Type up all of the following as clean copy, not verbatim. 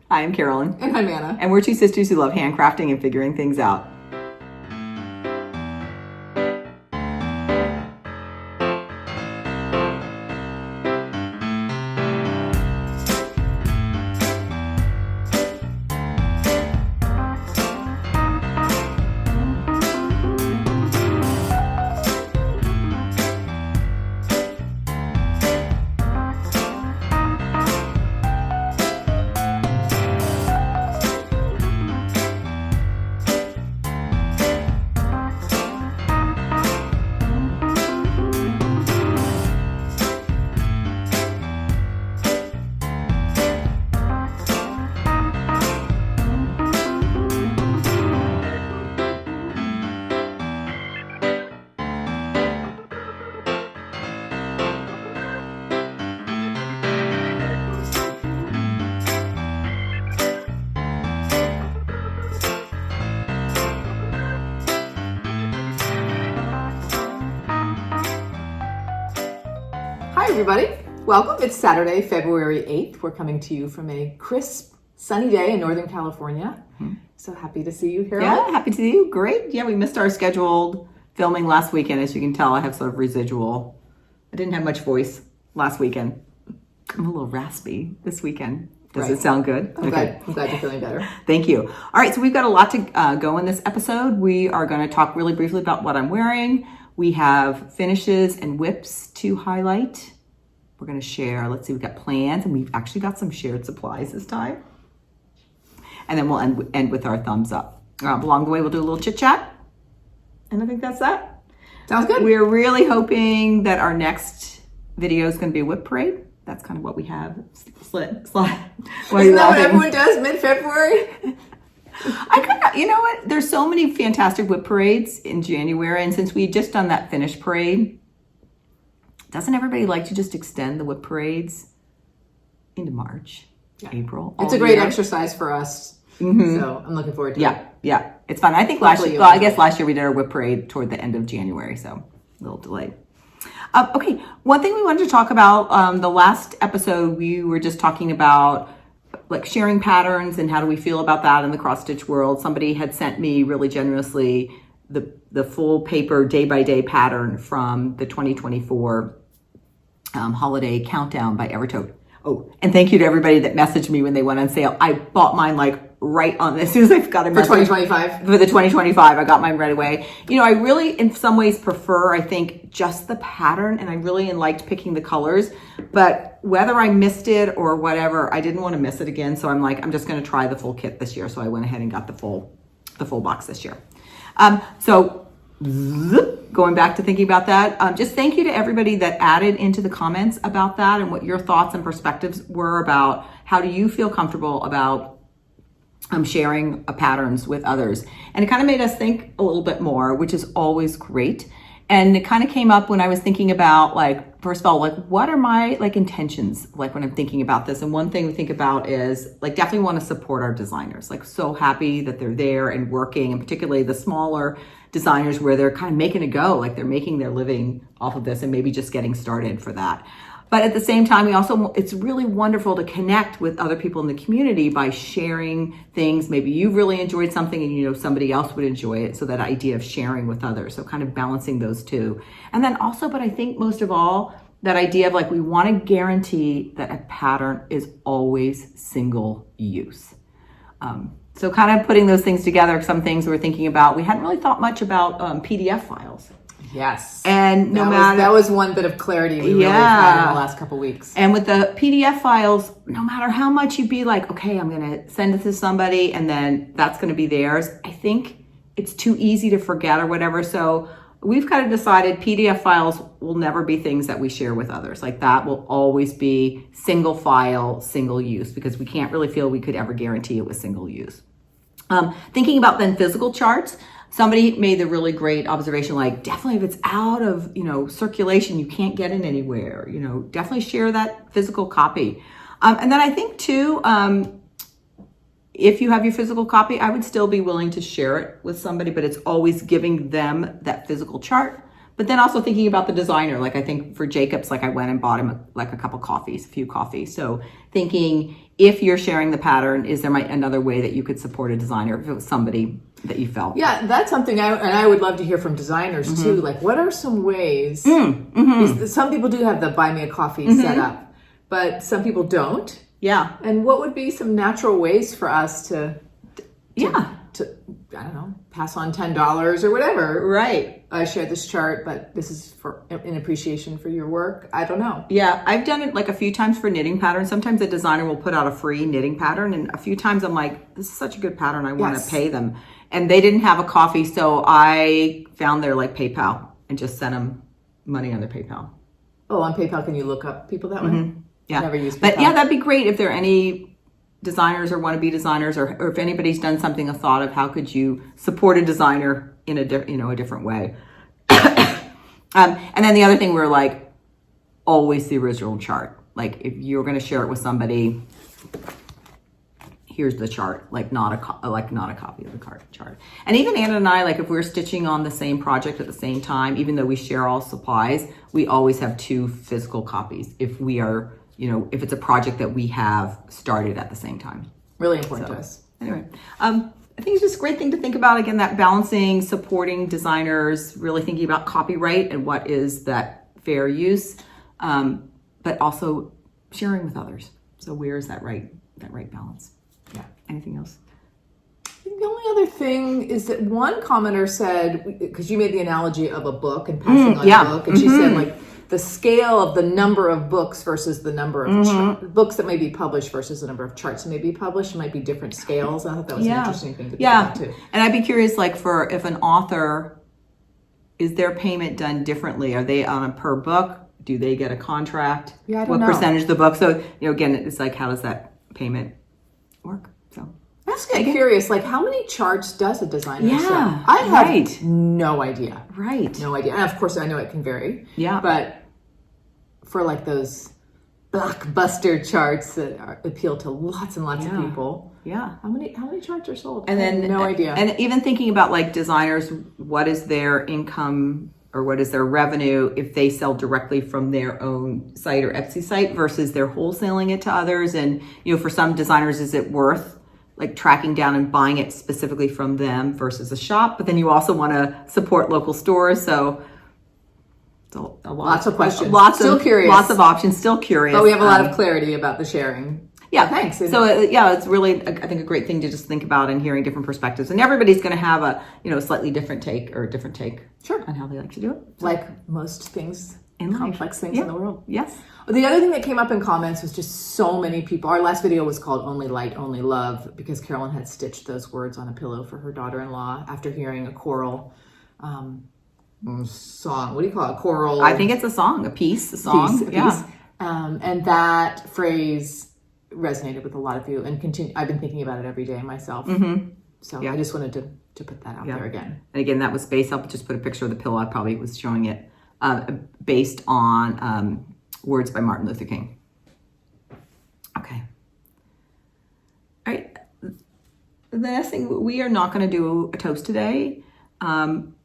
Hi, I'm Carolyn. And I'm Anna. And we're two sisters who love handcrafting and figuring things out. Hi, everybody. Welcome. It's Saturday, February 8th. We're coming to you from a crisp, sunny day in Northern California. So happy to see you, Carolyn. Yeah, happy to see you. Great. Yeah, we missed our scheduled filming last weekend. As you can tell, I have sort of residual. I didn't have much voice last weekend. I'm a little raspy this weekend. Does it sound good? I'm glad you're feeling better. Thank you. All right, so we've got a lot to go in this episode. We are going to talk really briefly about what I'm wearing. We have finishes and whips to highlight. We're going to share. Let's see, we've got plans, and we've actually got some shared supplies this time. And then we'll end with our thumbs up. Along the way, we'll do a little chit chat. And I think that's that. Sounds good. We're really hoping that our next video is going to be a whip parade. That's kind of what we have. Slide. Isn't that what everyone does mid-February? You know what? There's so many fantastic whip parades in January. And since we just done that finish parade, doesn't everybody like to just extend the whip parades into March, April? It's a great exercise for us. Mm-hmm. So I'm looking forward to it. Yeah. It's fun. I think last year we did our whip parade toward the end of January. So a little delayed. Okay, one thing we wanted to talk about, the last episode, we were just talking about like sharing patterns and how do we feel about that in the cross-stitch world. Somebody had sent me really generously the full paper day-by-day pattern from the 2024 holiday countdown by Evertote. Oh, and thank you to everybody that messaged me when they went on sale. I bought mine like right on as soon as I got a message. For 2025? For the 2025, I got mine right away. You know, I really, in some ways, prefer, I think, just the pattern, and I really liked picking the colors. But whether I missed it or whatever, I didn't want to miss it again. So I'm like, I'm just going to try the full kit this year. So I went ahead and got the full box this year. Going back to thinking about that, just thank you to everybody that added into the comments about that and what your thoughts and perspectives were about how do you feel comfortable about sharing patterns with others. And it kind of made us think a little bit more, which is always great. And it kind of came up when I was thinking about, like, first of all, like, what are my like intentions, like when I'm thinking about this? And one thing we think about is like, definitely want to support our designers, like so happy that they're there and working, and particularly the smaller designers where they're kind of making a go, like they're making their living off of this and maybe just getting started for that. But at the same time, it's really wonderful to connect with other people in the community by sharing things. Maybe you've really enjoyed something and you know somebody else would enjoy it. So that idea of sharing with others. So kind of balancing those two. And then also, but I think most of all, that idea of like, we want to guarantee that a pattern is always single use. So kind of putting those things together, some things we were thinking about. We hadn't really thought much about PDF files. Yes. And that was one bit of clarity we really had in the last couple weeks. And with the PDF files, no matter how much you'd be like, okay, I'm going to send it to somebody and then that's going to be theirs. I think it's too easy to forget or whatever. So we've kind of decided PDF files will never be things that we share with others. Like that will always be single file, single use, because we can't really feel we could ever guarantee it was single use. Thinking about then physical charts, somebody made the really great observation, like definitely if it's out of, circulation, you can't get it anywhere, definitely share that physical copy. And then I think too, if you have your physical copy, I would still be willing to share it with somebody, but it's always giving them that physical chart, But then also thinking about the designer, like I think for Jacobs, like I went and bought him like a few coffees. So thinking if you're sharing the pattern, is there another way that you could support a designer if it was somebody that you felt? Yeah, that's something I would love to hear from designers too. Like, what are some ways? Some people do have the buy me a coffee set up, but some people don't. Yeah. And what would be some natural ways for us to I don't know, pass on $10 or whatever. Right. I shared this chart, but this is in appreciation for your work. I don't know. Yeah, I've done it like a few times for knitting patterns. Sometimes a designer will put out a free knitting pattern, and a few times I'm like, this is such a good pattern, I want to pay them. And they didn't have a coffee, so I found their like PayPal and just sent them money on their PayPal. Oh, on PayPal, can you look up people that way? Yeah. Never used PayPal. But yeah, that'd be great if there are any designers or wannabe designers, or if anybody's done something, a thought of how could you support a designer in a different way. And then the other thing, we're like, always the original chart. Like if you're going to share it with somebody, here's the chart, like not a copy of the chart. And even Anna and I, like if we're stitching on the same project at the same time, even though we share all supplies, we always have 2 physical copies if we are, if it's a project that we have started at the same time. Really important to us. Anyway, I think it's just a great thing to think about. Again, that balancing, supporting designers, really thinking about copyright and what is that fair use, but also sharing with others. So where is that right balance? Yeah. Anything else? The only other thing is that one commenter said, because you made the analogy of a book and passing on a book, and she said like the scale of the number of books versus the number of books that may be published versus the number of charts that may be published might be different scales. I thought that was an interesting thing to think about too. And I'd be curious, like if an author, is their payment done differently? Are they on a per book? Do they get a contract? Yeah, I don't know. What percentage of the book? So, again, it's like, how does that payment work? So that's curious. Like, how many charts does a designer sell? I have no idea. Right. No idea. And of course, I know it can vary. Yeah. But for like those blockbuster charts that appeal to lots and lots of people. Yeah. How many charts are sold? And then no idea. And even thinking about like designers, what is their income or what is their revenue if they sell directly from their own site or Etsy site versus they're wholesaling it to others? And, for some designers, is it worth like tracking down and buying it specifically from them versus a shop? But then you also want to support local stores. So lots of questions. Curious. Lots of options. Still curious. But we have a lot of clarity about the sharing. Yeah, thanks. So it's really, I think, a great thing to just think about and hearing different perspectives. And everybody's going to have a slightly different take on how they like to do it. So, like most things, complex things in the world. Yes. The other thing that came up in comments was just so many people. Our last video was called "Only Light, Only Love" because Carolyn had stitched those words on a pillow for her daughter-in-law after hearing a choral song. What do you call it? Choral. I think it's a song, a piece. Piece. And that phrase resonated with a lot of you, and I've been thinking about it every day myself. So I just wanted to put that out there again. And again, that was based. I'll just put a picture of the pillow. I probably was showing it based on words by Martin Luther King. Okay. All right. The next thing, we are not going to do a toast today.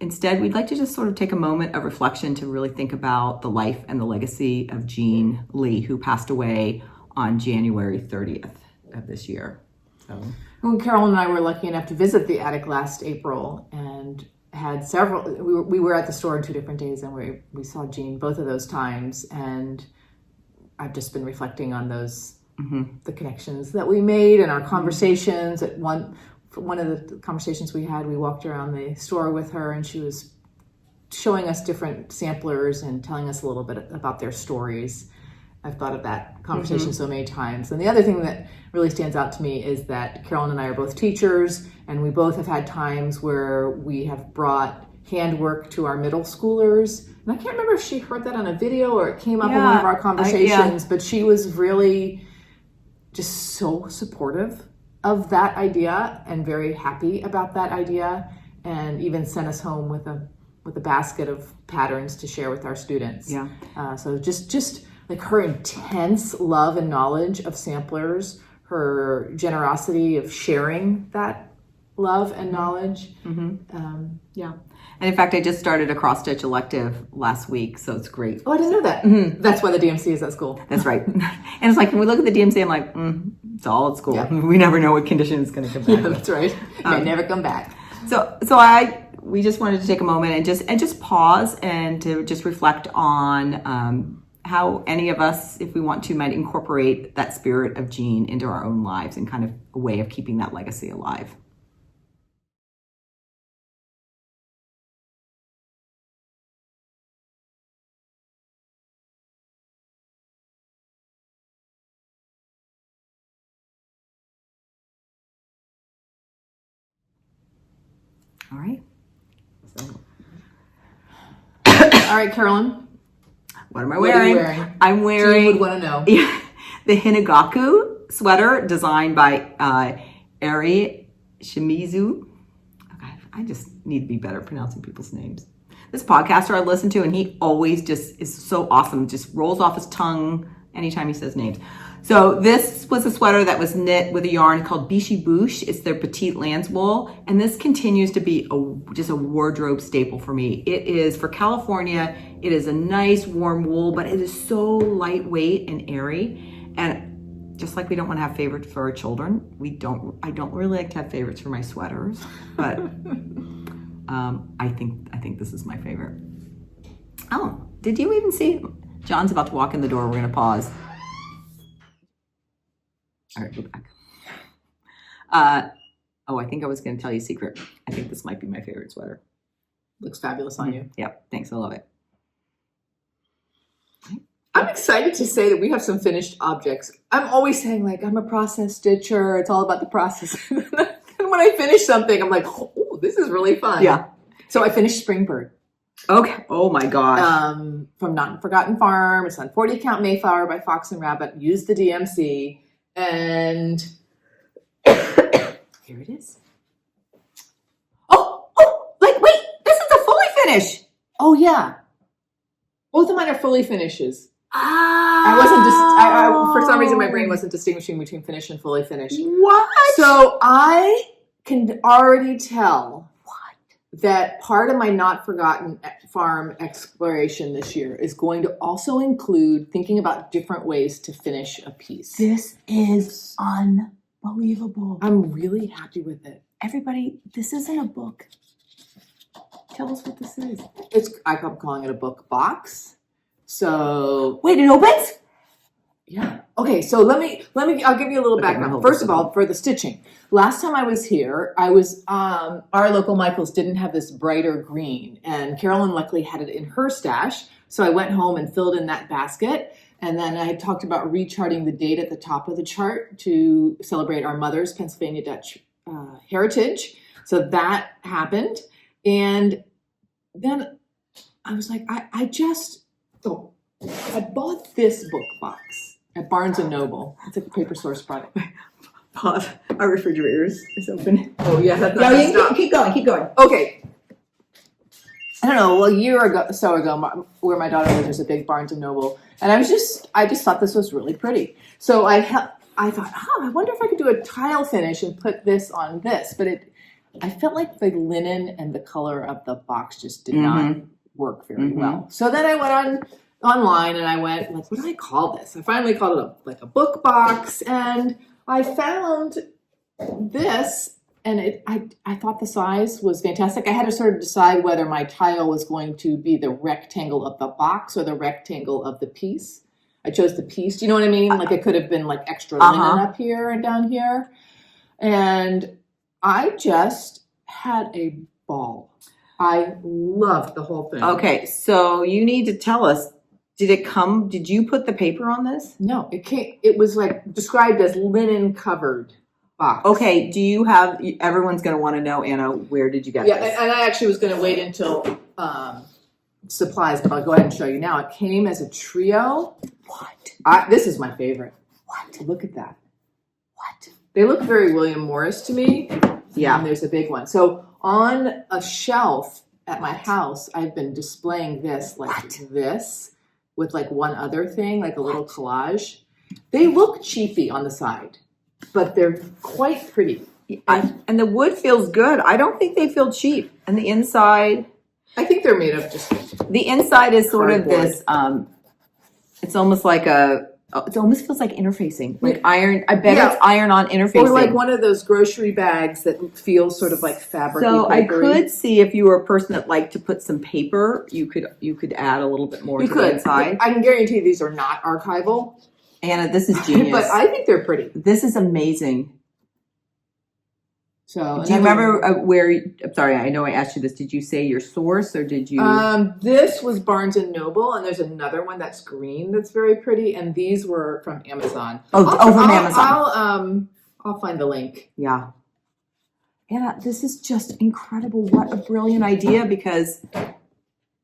Instead, we'd like to just sort of take a moment of reflection to really think about the life and the legacy of Jean Lea, who passed away on January 30th of this year. So, when Carolyn and I were lucky enough to visit the attic last April and had several, we were at the store on 2 different days, and we saw Jean both of those times, and I've just been reflecting on those, the connections that we made and our conversations. At one of the conversations we had, we walked around the store with her, and she was showing us different samplers and telling us a little bit about their stories. I've thought of that conversation so many times. And the other thing that really stands out to me is that Carolyn and I are both teachers, and we both have had times where we have brought handwork to our middle schoolers. And I can't remember if she heard that on a video or it came up in one of our conversations, but she was really just so supportive of that idea and very happy about that idea, and even sent us home with a basket of patterns to share with our students. So just like her intense love and knowledge of samplers, her generosity of sharing that love and knowledge. Yeah. And in fact, I just started a cross stitch elective last week, so it's great. Oh, I didn't know that. That's why the DMC is at school. That's right. And it's like, when we look at the DMC, I'm like, it's all at school. Yeah. We never know what condition it's going to come back. Yeah, that's right. It may never come back. So we just wanted to take a moment and just pause and to just reflect on how any of us, if we want to, might incorporate that spirit of Jean into our own lives and kind of a way of keeping that legacy alive. All right. All right, Carolyn. What am I wearing? I'm wearing. You would want to know. Yeah, the Hinagaku sweater designed by Eri Shimizu. Okay, I just need to be better at pronouncing people's names. This podcaster I listen to, and he always just is so awesome. Just rolls off his tongue anytime he says names. So this was a sweater that was knit with a yarn called Bishi Bouche. It's their petite lance wool. And this continues to be just a wardrobe staple for me. It is for California. It is a nice warm wool, but it is so lightweight and airy. And just like we don't want to have favorites for our children, I don't really like to have favorites for my sweaters, but I think this is my favorite. Oh, did you even see? John's about to walk in the door. We're going to pause. All right, go back. I think I was going to tell you a secret. I think this might be my favorite sweater. Looks fabulous on you. Yep, thanks. I love it. I'm excited to say that we have some finished objects. I'm always saying, like, I'm a process stitcher. It's all about the process. And when I finish something, I'm like, oh, this is really fun. Yeah. So I finished Springbird. Okay. Oh my gosh. From Notforgotten Farm. It's on 40 Count Mayflower by Fox and Rabbit. Use the DMC. And here it is. Oh, wait, this is a fully finish. Oh yeah. Both of mine are fully finishes. I wasn't for some reason my brain wasn't distinguishing between finish and fully finished. What? So I can already tell that part of my Notforgotten Farm exploration this year is going to also include thinking about different ways to finish a piece. This is unbelievable. I'm really happy with it. Everybody, this isn't a book. Tell us what this is. I'm calling it a book box. So wait, it opens? Yeah. Okay, so I'll give you a little background. First of all, for the stitching. Last time I was here, our local Michaels didn't have this brighter green, and Carolyn luckily had it in her stash. So I went home and filled in that basket. And then I talked about recharting the date at the top of the chart to celebrate our mother's Pennsylvania Dutch heritage. So that happened. And then I was like, I bought this book box at Barnes & Noble. It's like a Paper Source product. Pause. Our refrigerator is open. Oh, yeah. That's not stop. Keep going. Okay. I don't know, a year ago, where my daughter lives, there's a big Barnes & Noble. And I just thought this was really pretty. So I thought, I wonder if I could do a tile finish and put this on this. But I felt like the linen and the color of the box just did not work very well. So then I went online and I went, like, what do I call this? I finally called it a book box, and I found this, and I thought the size was fantastic. I had to sort of decide whether my tile was going to be the rectangle of the box or the rectangle of the piece. I chose the piece. Do you know what I mean? Like, it could have been like extra linen up here and down here. And I just had a ball. I loved the whole thing. Okay, so you need to tell us, did you put the paper on this? No, it was like described as linen covered box. Okay, everyone's going to want to know, Anna, where did you get this? Yeah, and I actually was going to wait until supplies, but I'll go ahead and show you now. It came as a trio. What? This is my favorite. What? Look at that. What? They look very William Morris to me. Yeah. And there's a big one. So on a shelf at my house, I've been displaying this this with like one other thing, like a little collage. They look cheapy on the side, but they're quite pretty. And the wood feels good. I don't think they feel cheap. And the inside, I think they're made of just the inside is sort of cardboard. this, it's almost like it almost feels like interfacing, like iron. I bet it's iron-on interfacing. Or like one of those grocery bags that feels sort of like fabric. So I could see if you were a person that liked to put some paper, you could add a little bit more to the inside. I can guarantee these are not archival. Anna, this is genius. But I think they're pretty. This is amazing. So, do you remember I'm sorry, I know I asked you this. Did you say your source or did you? This was Barnes and Noble, and there's another one that's green that's very pretty, and these were from Amazon. From Amazon. I'll find the link. Yeah. Anna, this is just incredible. What a brilliant idea, because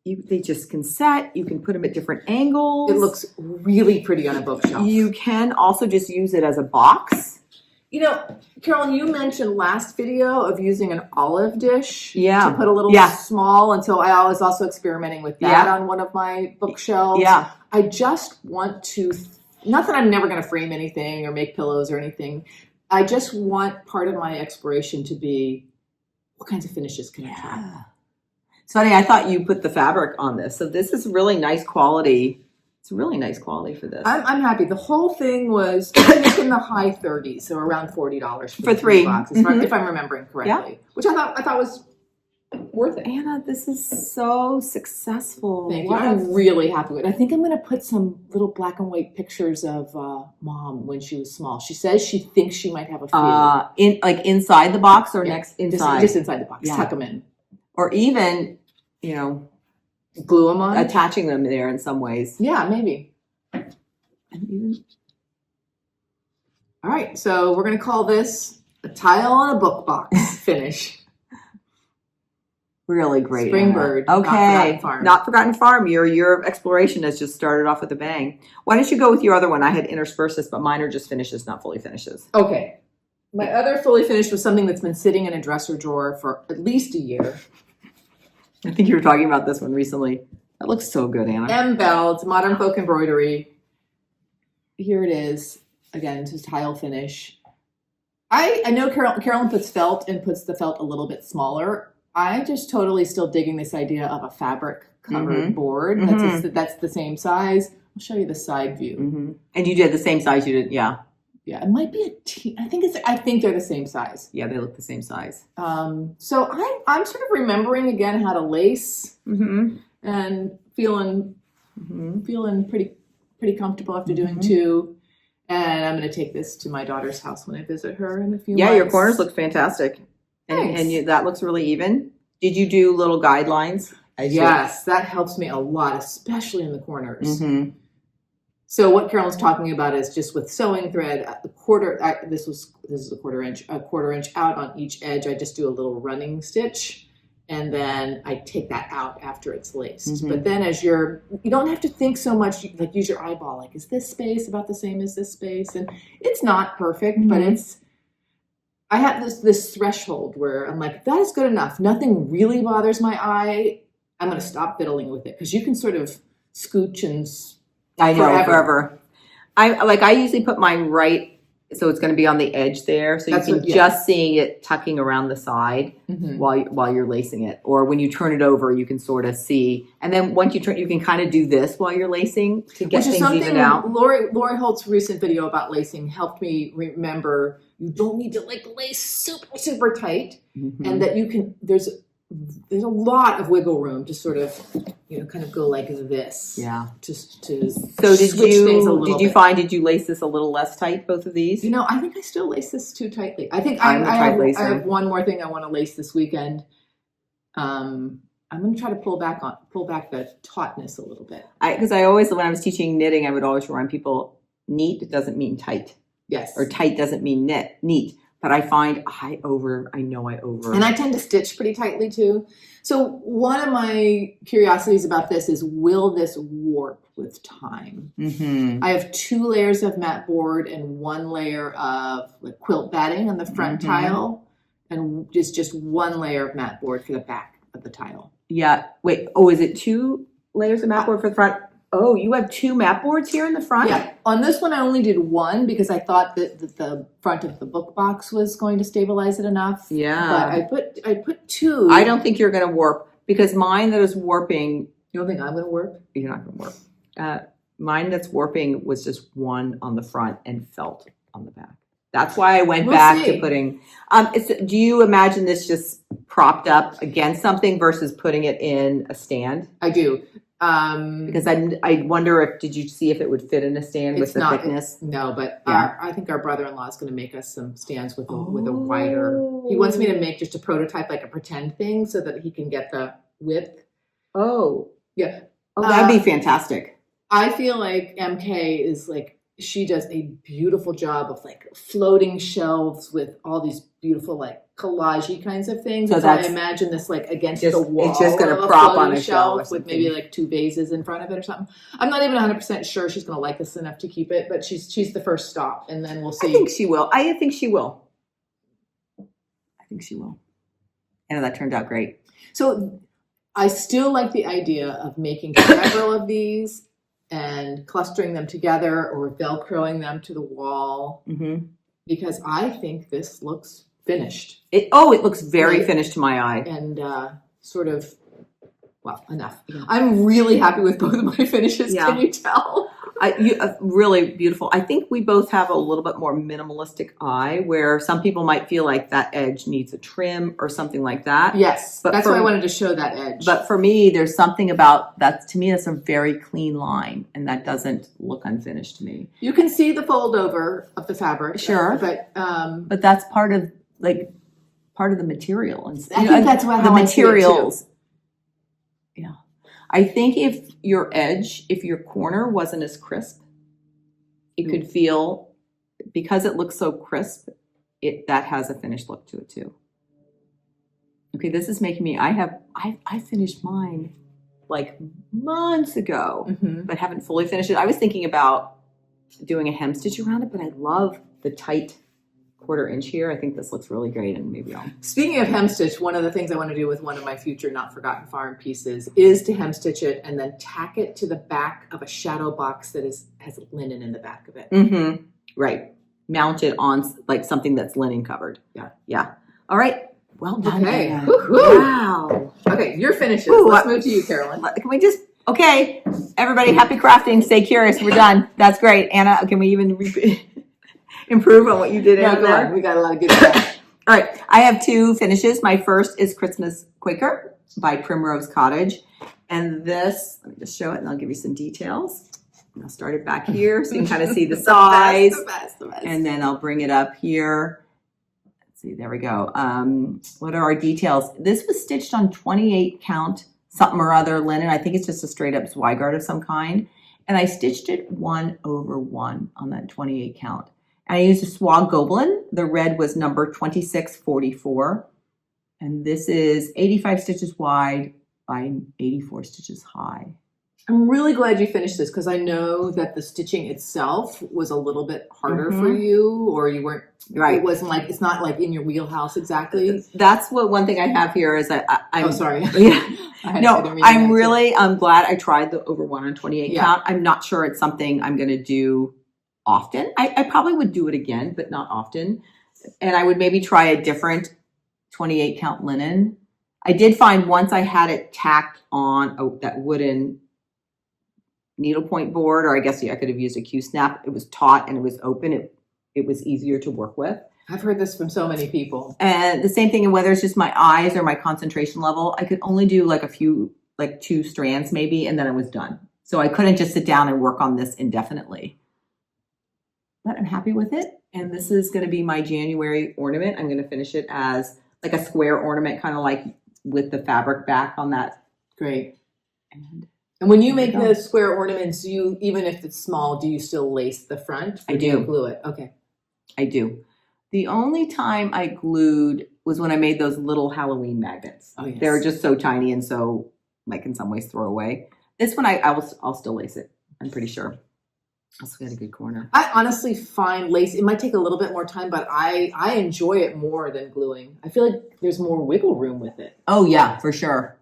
they just can set. You can put them at different angles. It looks really pretty on a bookshelf. You can also just use it as a box. You know, Carolyn, you mentioned last video of using an olive dish to put a little small, and so I was also experimenting with that on one of my bookshelves. Yeah. I just want to, not that I'm never going to frame anything or make pillows or anything. I just want part of my exploration to be, what kinds of finishes can I try? It's funny, I thought you put the fabric on this. So this is really nice quality. It's really nice quality for this. I'm happy. The whole thing was, I think, in the high 30s, so around $40 for 3 boxes, if I'm remembering correctly. Which I thought was worth it. Anna, this is so successful. Thank you. I'm really happy with it. I think I'm going to put some little black and white pictures of Mom when she was small. She says she thinks she might have a few. Inside the box or inside? Just inside the box. Tuck them in. Or even, glue them on, attaching them there in some ways. Yeah, maybe. All right, so we're going to call this a tile on a book box finish. Really great. Springbird. Okay. Not Forgotten Farm. Your exploration has just started off with a bang. Why don't you go with your other one? I had interspersed this, but mine are just finishes, not fully finishes. Okay. My other fully finished was something that's been sitting in a dresser drawer for at least a year. I think you were talking about this one recently. That looks so good, Anna. Embroidery, Modern Folk Embroidery. Here it is. Again, it's a tile finish. I know Carolyn puts felt and puts the felt a little bit smaller. I'm just totally still digging this idea of a fabric covered board. That's the same size. I'll show you the side view. And you did the same size you did, yeah. Yeah, it might be I think they're the same size. Yeah, they look the same size. So I'm sort of remembering again how to lace and feeling pretty comfortable after doing two. And I'm going to take this to my daughter's house when I visit her in a few months. Yeah, your corners look fantastic. And that looks really even. Did you do little guidelines? Yes, that helps me a lot, especially in the corners. So what Carolyn's talking about is just with sewing thread, this is a quarter inch out on each edge. I just do a little running stitch, and then I take that out after it's laced. But then you don't have to think so much, like use your eyeball, like, is this space about the same as this space? And it's not perfect, but I have this threshold where I'm like, that is good enough. Nothing really bothers my eye. I'm going to stop fiddling with it, because you can sort of scooch and I know, forever. I usually put mine right, so it's going to be on the edge there, so you can just seeing it tucking around the side while you're lacing it. Or when you turn it over, you can sort of see. And then once you turn, you can kind of do this while you're lacing to get things evened out. Lori Holt's recent video about lacing helped me remember you don't need to lace super, super tight, and that you can. There's a lot of wiggle room to sort of, kind of go like this. Yeah. Just to so switch things a little bit. Did you lace this a little less tight, both of these? I think I still lace this too tightly. I think I have one more thing I want to lace this weekend. I'm going to try to pull back the tautness a little bit. Because I always, when I was teaching knitting, I would always remind people, neat doesn't mean tight. Yes. Or tight doesn't mean neat. But I find I over. And I tend to stitch pretty tightly too. So one of my curiosities about this is, will this warp with time? I have 2 layers of mat board and 1 layer of quilt batting on the front tile, and just 1 layer of mat board for the back of the tile. Yeah. Wait. Oh, is it 2 layers of mat board for the front? Oh, you have 2 mat boards here in the front? Yeah, on this one I only did one because I thought that the front of the book box was going to stabilize it enough. Yeah. But I put 2. I don't think you're going to warp because mine that is warping. You don't think I'm going to warp? You're not going to warp. Mine that's warping was just one on the front and felt on the back. That's why I went back to putting. Do you imagine this just propped up against something versus putting it in a stand? I do. Because I wonder did you see if it would fit in a stand with the thickness? No, but I think our brother-in-law is going to make us some stands with a wider. He wants me to make just a prototype, like a pretend thing, so that he can get the width. Oh, yeah. Oh, that'd be fantastic. I feel like MK is like, she does a beautiful job of like floating shelves with all these beautiful like collage-y kinds of things. So I imagine this like against the wall. It's just going to prop on a shelf with maybe like 2 vases in front of it or something. I'm not even 100% sure she's going to like this enough to keep it, but she's the first stop, and then we'll see. I think she will. I think she will. And that turned out great. So I still like the idea of making several of these and clustering them together or Velcroing them to the wall, because I think this looks finished. It looks very finished to my eye. And enough. Yeah. I'm really happy with both of my finishes. Yeah. Can you tell? Really beautiful. I think we both have a little bit more minimalistic eye, where some people might feel like that edge needs a trim or something like that. Yes, but that's why I wanted to show that edge. But for me, there's something about that. To me, that's a very clean line, and that doesn't look unfinished to me. You can see the fold over of the fabric, sure, but that's part of the material. And I think that's what the materials. Yeah. I think if your corner wasn't as crisp, it could feel, because it looks so crisp, that has a finished look to it too. Okay, this is making me, I finished mine like months ago, but haven't fully finished it. I was thinking about doing a hem stitch around it, but I love the tight 1/4 inch here. I think this looks really great, and maybe I'll. Speaking of hem stitch, one of the things I want to do with one of my future Not Forgotten Farm pieces is to hem stitch it and then tack it to the back of a shadow box that has linen in the back of it. Right. Mount it on like something that's linen covered. Yeah. All right. Well done. Okay. Wow. Okay, your finishes. Let's move to you, Carolyn. Can we just? Okay, everybody, happy crafting. Stay curious. We're done. That's great, Anna. Can we even improve on what you did? Yeah, we got a lot of good stuff. All right, I have 2 finishes. My first is Christmas Quaker by Primrose Cottage, and this, let me just show it, and I'll give you some details. I'll start it back here so you can kind of see the size, the best. And then I'll bring it up here. Let's see, there we go. What are our details? This was stitched on 28 count something or other linen. I think it's just a straight up Zweigart of some kind, and I stitched it 1/1 on that 28 count. I used a Swag Gobelin. The red was number 2644. And this is 85 stitches wide by 84 stitches high. I'm really glad you finished this, because I know that the stitching itself was a little bit harder for you, or you weren't, right. It wasn't like, it's not like in your wheelhouse exactly. That's what one thing I have here is I'm oh, sorry. Yeah. I'm glad I tried the over 1 on 28 count. I'm not sure it's something I'm going to do often. I probably would do it again, but not often. And I would maybe try a different 28 count linen. I did find once I had it tacked on that wooden needlepoint board, or I guess I could have used a Q-snap. It was taut and it was open. It was easier to work with. I've heard this from so many people. And the same thing, and whether it's just my eyes or my concentration level, I could only do like 2 strands maybe, and then I was done. So I couldn't just sit down and work on this indefinitely. But I'm happy with it. And this is going to be my January ornament. I'm going to finish it as like a square ornament, kind of like with the fabric back on that. Great. And when you make the square ornaments, even if it's small, do you still lace the front? I do. Glue it. Okay. I do. The only time I glued was when I made those little Halloween magnets. Oh, yes. They were just so tiny and so like in some ways throw away. This one I'll still lace it. I'm pretty sure. Also got a good corner. I honestly find lace, it might take a little bit more time, but I enjoy it more than gluing. I feel like there's more wiggle room with it. Oh yeah, for sure.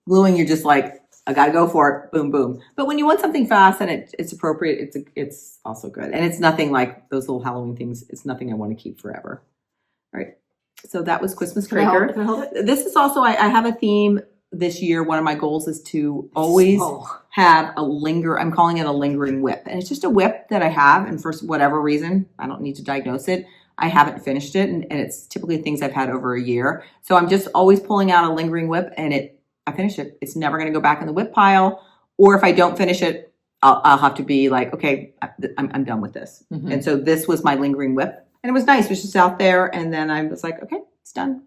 Gluing, you're just like, I gotta go for it. Boom, boom. But when you want something fast and it's appropriate, it's also good. And it's nothing like those little Halloween things. It's nothing I want to keep forever. All right. So that was Christmas Quaker. Can I hold it? This is also, I have a theme this year. One of my goals is to always have I'm calling it a lingering whip. And it's just a whip that I have. And for whatever reason, I don't need to diagnose it. I haven't finished it. And it's typically things I've had over a year. So I'm just always pulling out a lingering whip and I finish it. It's never going to go back in the whip pile. Or if I don't finish it, I'll have to be like, okay, I'm done with this. Mm-hmm. And so this was my lingering whip. And it was nice. It was just out there. And then I was like, okay, it's done.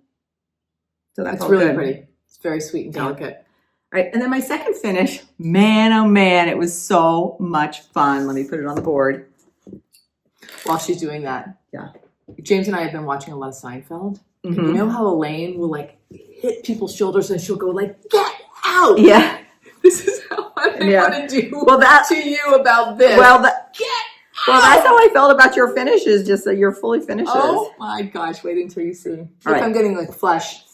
So that's really good. Pretty. It's very sweet and delicate. All right. And then my second finish, man, oh man, it was so much fun. Let me put it on the board. While she's doing that. Yeah. James and I have been watching a lot of Seinfeld. Mm-hmm. And you know how Elaine will like hit people's shoulders and she'll go like, get out. Yeah. This is how I want to do to you about this. Well, that's how I felt about your finishes, just that your fully finishes. Oh my gosh, wait until you see. Right. I'm getting like flesh.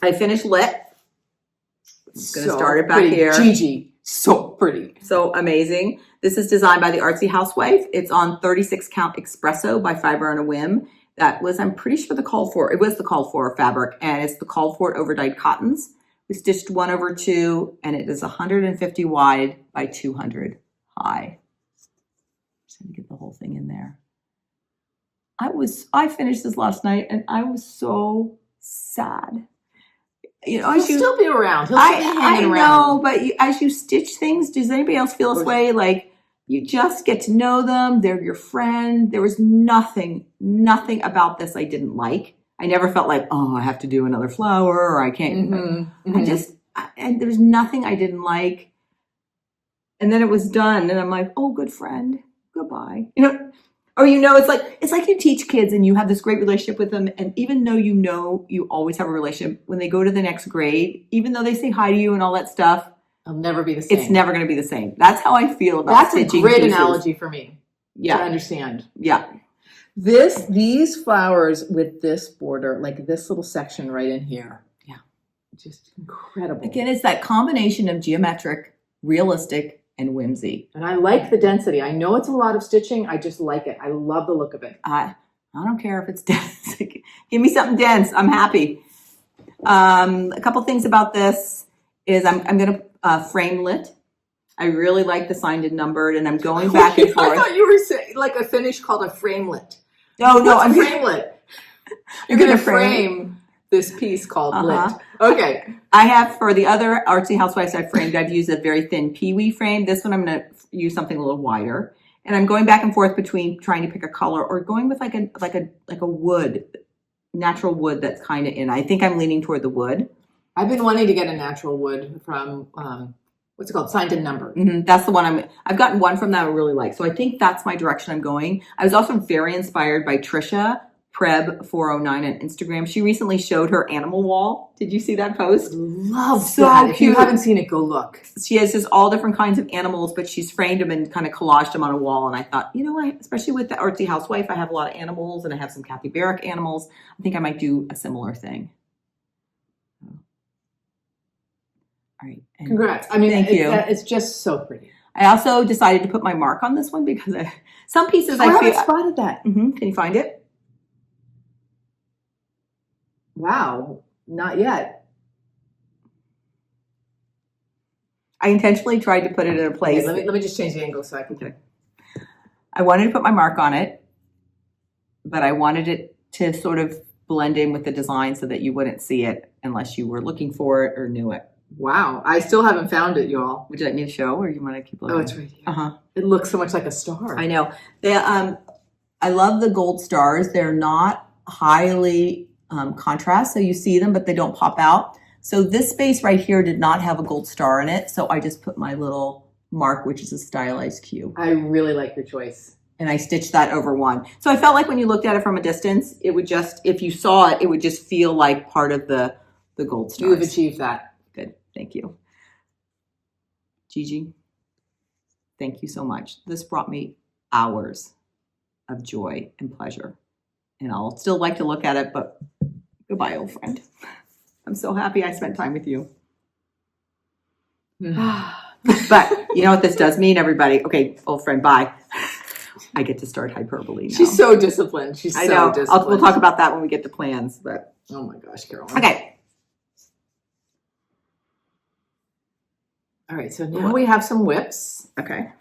I finished lit. I'm going to start it back pretty. here. Gigi, so pretty. So amazing. This is designed by the Artsy Housewife. It's on 36 count espresso by Fiber on a Whim. That was, I'm pretty sure, it was the called for fabric, and it's the called for overdyed cottons. We stitched 1/2, and it is 150 wide by 200 high. Just going to get the whole thing in there. I finished this last night, and I was so sad. You know, He'll still be around. He'll still be hanging around. I know, but as you stitch things, does anybody else feel this way? Like, you just get to know them. They're your friend. There was nothing about this I didn't like. I never felt like, oh, I have to do another flower or I can't. Mm-hmm. And there was nothing I didn't like. And then it was done. And I'm like, oh, good friend. Goodbye. You know, or, it's like you teach kids and you have this great relationship with them. And even though you always have a relationship, when they go to the next grade, even though they say hi to you and all that stuff, it'll never be the same. It's never going to be the same. That's how I feel about stitching. That's a great analogy for me. Yeah. To understand. Yeah. These flowers with this border, like this little section right in here. Yeah. Just incredible. Again, it's that combination of geometric, realistic, and whimsy. And I like the density. I know it's a lot of stitching. I just like it. I love the look of it. I don't care if it's dense. Give me something dense. I'm happy. A couple things about this is I'm going to frame lit. I really like the signed and numbered, and I'm going back and forth. I thought you were saying like a finish called a framelit. No, I'm framelit. You're going to frame this piece called lit. Okay. I have, for the other Artsy Housewives I've used a very thin peewee frame. This one I'm going to use something a little wider. And I'm going back and forth between trying to pick a color or going with like a wood, natural wood that's kind of in. I think I'm leaning toward the wood. I've been wanting to get a natural wood from, what's it called? Signed and numbered. Mm-hmm. That's the one I've gotten one from that I really like. So I think that's my direction I'm going. I was also very inspired by Trisha Preb409 on Instagram. She recently showed her animal wall. Did you see that post? Love so that. If you haven't seen it, go look. She has just all different kinds of animals, but she's framed them and kind of collaged them on a wall. And I thought, you know what, especially with the Artsy Housewife, I have a lot of animals and I have some Kathy Barrick animals. I think I might do a similar thing. All right. And congrats. I mean, thank you. It's just so pretty. I also decided to put my mark on this one because some pieces I haven't spotted that. Mm-hmm. Can you find it? Wow, not yet. I intentionally tried to put it in a place. Okay, let me just change the angle so I can. Okay. I wanted to put my mark on it, but I wanted it to sort of blend in with the design so that you wouldn't see it unless you were looking for it or knew it. Wow, I still haven't found it, y'all. Would you like me to show, or you want to keep looking? Oh, it's right here. It looks so much like a star. I know. I love the gold stars. They're not highly contrast, so you see them, but they don't pop out. So this space right here did not have a gold star in it, so I just put my little mark, which is a stylized cube. I really like your choice. And I stitched that over one. So I felt like when you looked at it from a distance, it would just, if you saw it, it would just feel like part of the gold stars. You have achieved that. Good, thank you. Gigi, thank you so much. This brought me hours of joy and pleasure. And I'll still like to look at it, but goodbye, old friend. I'm so happy I spent time with you. But you know what this does mean, everybody? Okay, old friend, bye. I get to start hyperbole now. She's so disciplined. She's I so know. disciplined. We'll talk about that when we get to plans. But oh my gosh, Carolyn. okay. All right, so now we have some whips. Okay.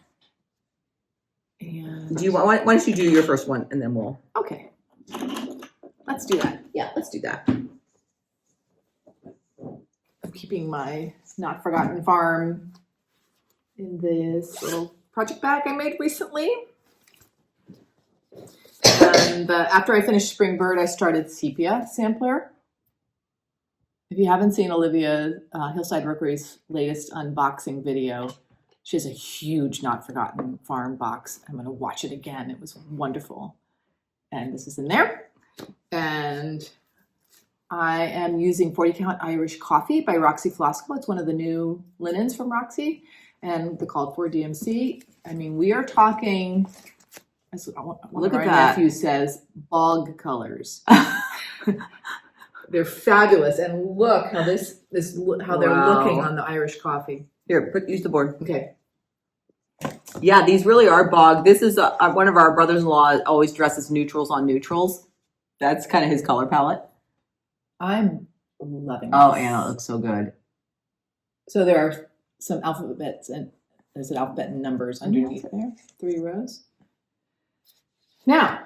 And Do you want? Why don't you do your first one, and then we'll. Okay. Let's do that. Yeah, let's do that. I'm keeping my Not Forgotten Farm in this little project bag I made recently. And after I finished Spring Bird, I started Sepia Sampler. If you haven't seen Olivia Hillside Rookery's latest unboxing video, she has a huge Not Forgotten Farm box. I'm going to watch it again. It was wonderful. And this is in there. And I am using 40 Count Irish Coffee by Roxy Flossco. It's one of the new linens from Roxy and the called for DMC. I mean, we are talking, as one Look of at our that. nephews says, bog colors. They're fabulous. And look how how they're Wow. looking on the Irish coffee. Here, use the board. Okay. Yeah, these really are bog. This is one of our brothers-in-law always dresses neutrals on neutrals. That's kind of his color palette. I'm loving Oh, this. Anna, it looks so good. So there are some alphabets and there's an alphabet and numbers underneath there. 3 rows. Now,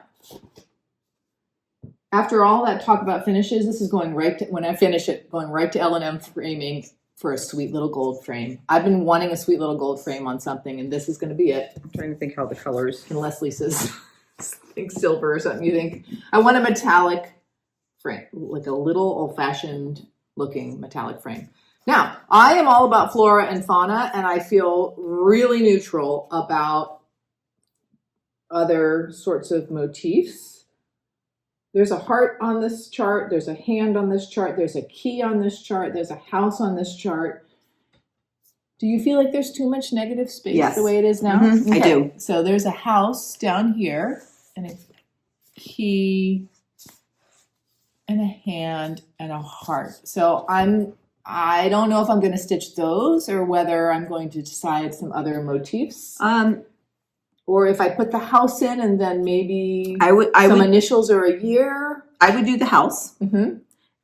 after all that talk about finishes, this is going right to, when I finish it, going right to L&M framing for a sweet little gold frame. I've been wanting a sweet little gold frame on something, and this is going to be it. I'm trying to think how the colors. Unless Lisa's think silver or something. You think I want a metallic frame, like a little old-fashioned looking metallic frame. Now, I am all about flora and fauna, and I feel really neutral about other sorts of motifs. There's a heart on this chart. There's a hand on this chart. There's a key on this chart. There's a house on this chart. Do you feel like there's too much negative space Yes. the way it is now? Mhm, I do. So there's a house down here and a key and a hand and a heart. So I don't know if I'm going to stitch those or whether I'm going to decide some other motifs. Or if I put the house in and then maybe I would initials or a year. I would do the house. Mm-hmm.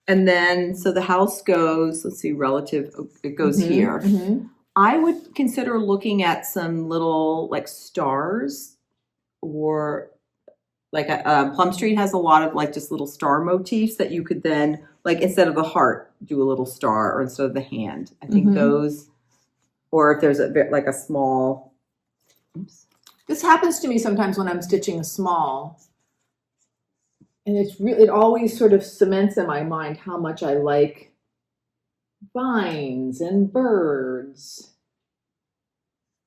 And then, so the house goes, let's see, relative, it goes here. Mm-hmm. I would consider looking at some little like stars, or like Plum Street has a lot of like just little star motifs that you could then, like instead of the heart, do a little star, or instead of the hand. I think those, or if there's like a small, oops. This happens to me sometimes when I'm stitching a small. And it always sort of cements in my mind how much I like vines and birds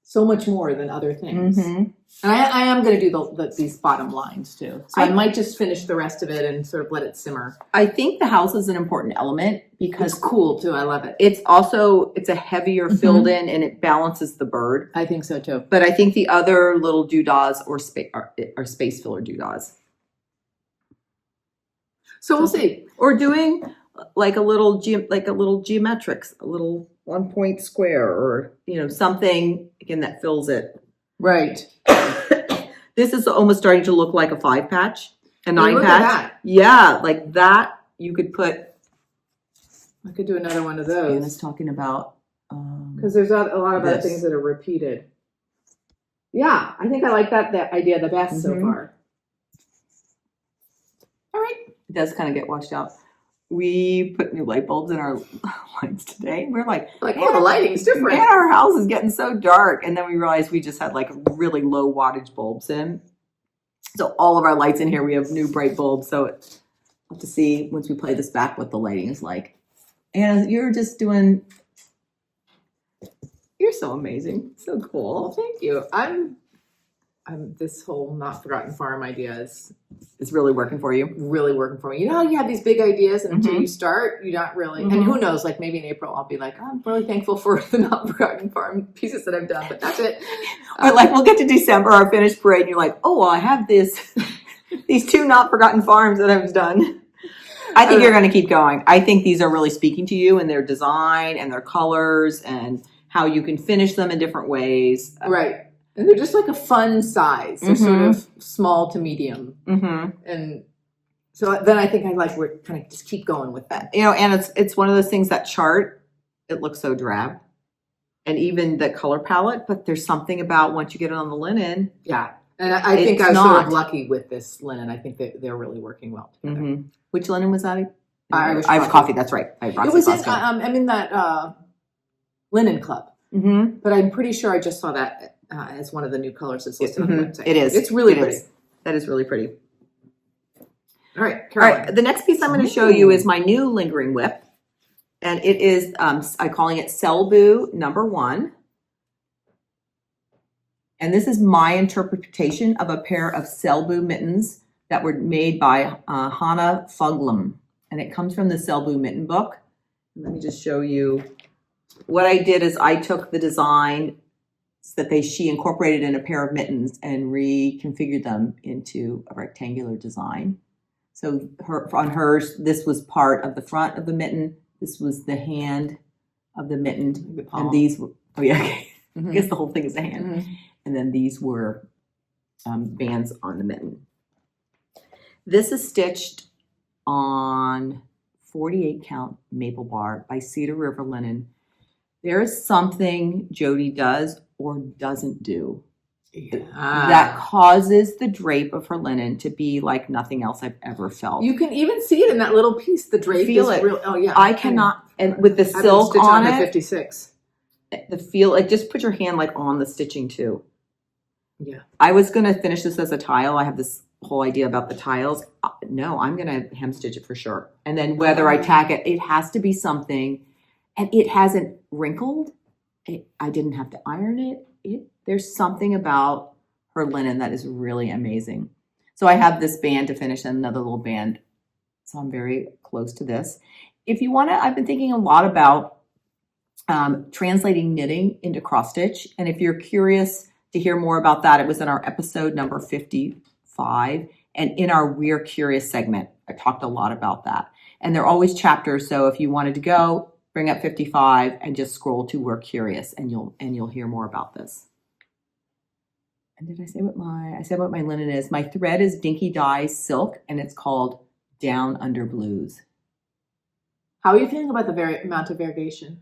so much more than other things. And I am going to do these bottom lines too. So I might just finish the rest of it and sort of let it simmer. I think the house is an important element because It's cool too. I love it. it's a heavier filled in, and it balances the bird. I think so too. But I think the other little doodahs are space filler doodahs. So we'll see. Or doing like a little geometrics, a little 1 point square, or something again that fills it. Right. This is almost starting to look like a 5 patch, a 9 look patch. at that. Yeah, like that. You could put. I could do another one of those. Anna's talking about. Because there's a lot of other this. things that are repeated. Yeah, I think I like that idea the best so far. All right. It does kind of get washed out. We put new light bulbs in our lights today. We're like, Oh, the lighting's different. Man, our house is getting so dark. And then we realized we just had like really low wattage bulbs in. So all of our lights in here, we have new bright bulbs. So we'll have to see once we play this back what the lighting is like. And you're so amazing. So cool. Well, thank you. I'm this whole Not Forgotten Farm idea is It's really working for you. really working for me. You know how you have these big ideas and until you start, you're not really, and who knows, like maybe in April I'll be like, oh, I'm really thankful for the Not Forgotten Farm pieces that I've done, but that's it. Or like we'll get to December, our finished parade, and you're like, oh, well, I have these 2 Not Forgotten Farms that I've done. I think you're going to keep going. I think these are really speaking to you and their design and their colors, and how you can finish them in different ways. Right. And they're just like a fun size. They're sort of small to medium. And so then I think we're kind of just keep going with that. And it's one of those things, that chart, it looks so drab. And even the color palette, but there's something about once you get it on the linen. Yeah. And I think I was sort of lucky with this linen. I think that they're really working well together. Which linen was that? Irish coffee. That's right. It was in that linen club. But I'm pretty sure I just saw that as one of the new colors that's listed on the website. It is. It's really pretty. That is really pretty. All right, Carolyn. All right. The next piece I'm going to show you is my new lingering whip. And it is, I'm calling it Selbu #1. And this is my interpretation of a pair of Selbu mittens that were made by Hannah Fuglum. And it comes from the Selbu mitten book. Let me just show you. What I did is I took the design that she incorporated in a pair of mittens and reconfigured them into a rectangular design. So on hers, this was part of the front of the mitten. This was the hand of the mitten. And these were, I guess the whole thing is the hand. And then these were bands on the mitten. This is stitched on 48 count maple bar by Cedar River Linen. There is something Jody does or doesn't do that causes the drape of her linen to be like nothing else I've ever felt. You can even see it in that little piece. The drape feel is it. Real. Oh yeah, I cannot. And with the silk on it, 56. The feel, like, just put your hand like on the stitching too. Yeah. I was gonna finish this as a tile. I have this whole idea about the tiles. No, I'm gonna hem stitch it for sure. And then whether I tack it, it has to be something, and it hasn't wrinkled. I didn't have to iron it. There's something about her linen that is really amazing. So I have this band to finish and another little band. So I'm very close to this. If you want to, I've been thinking a lot about translating knitting into cross stitch. And if you're curious to hear more about that, it was in our episode number 55. And in our We're Curious segment, I talked a lot about that. And they're always chapters. So if you wanted to go, bring up 55 and just scroll to We're Curious, and you'll hear more about this. And did I say what my linen is? My thread is Dinky Dye Silk, and it's called Down Under Blues. How are you feeling about the amount of variegation?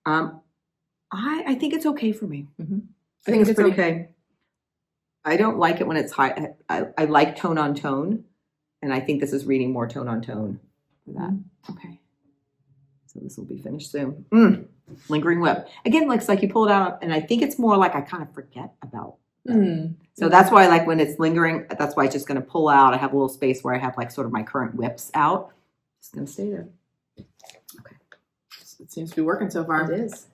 I think it's okay for me. I think it's pretty okay. I don't like it when it's high. I like tone on tone, and I think this is reading more tone on tone for that. Okay. So this will be finished soon. Lingering whip. Again, looks like you pull it out, and I think it's more like I kind of forget about them. So that's why, like, when it's lingering, that's why it's just going to pull out. I have a little space where I have like sort of my current whips out. Just going to stay there. Okay. It seems to be working so far. It is.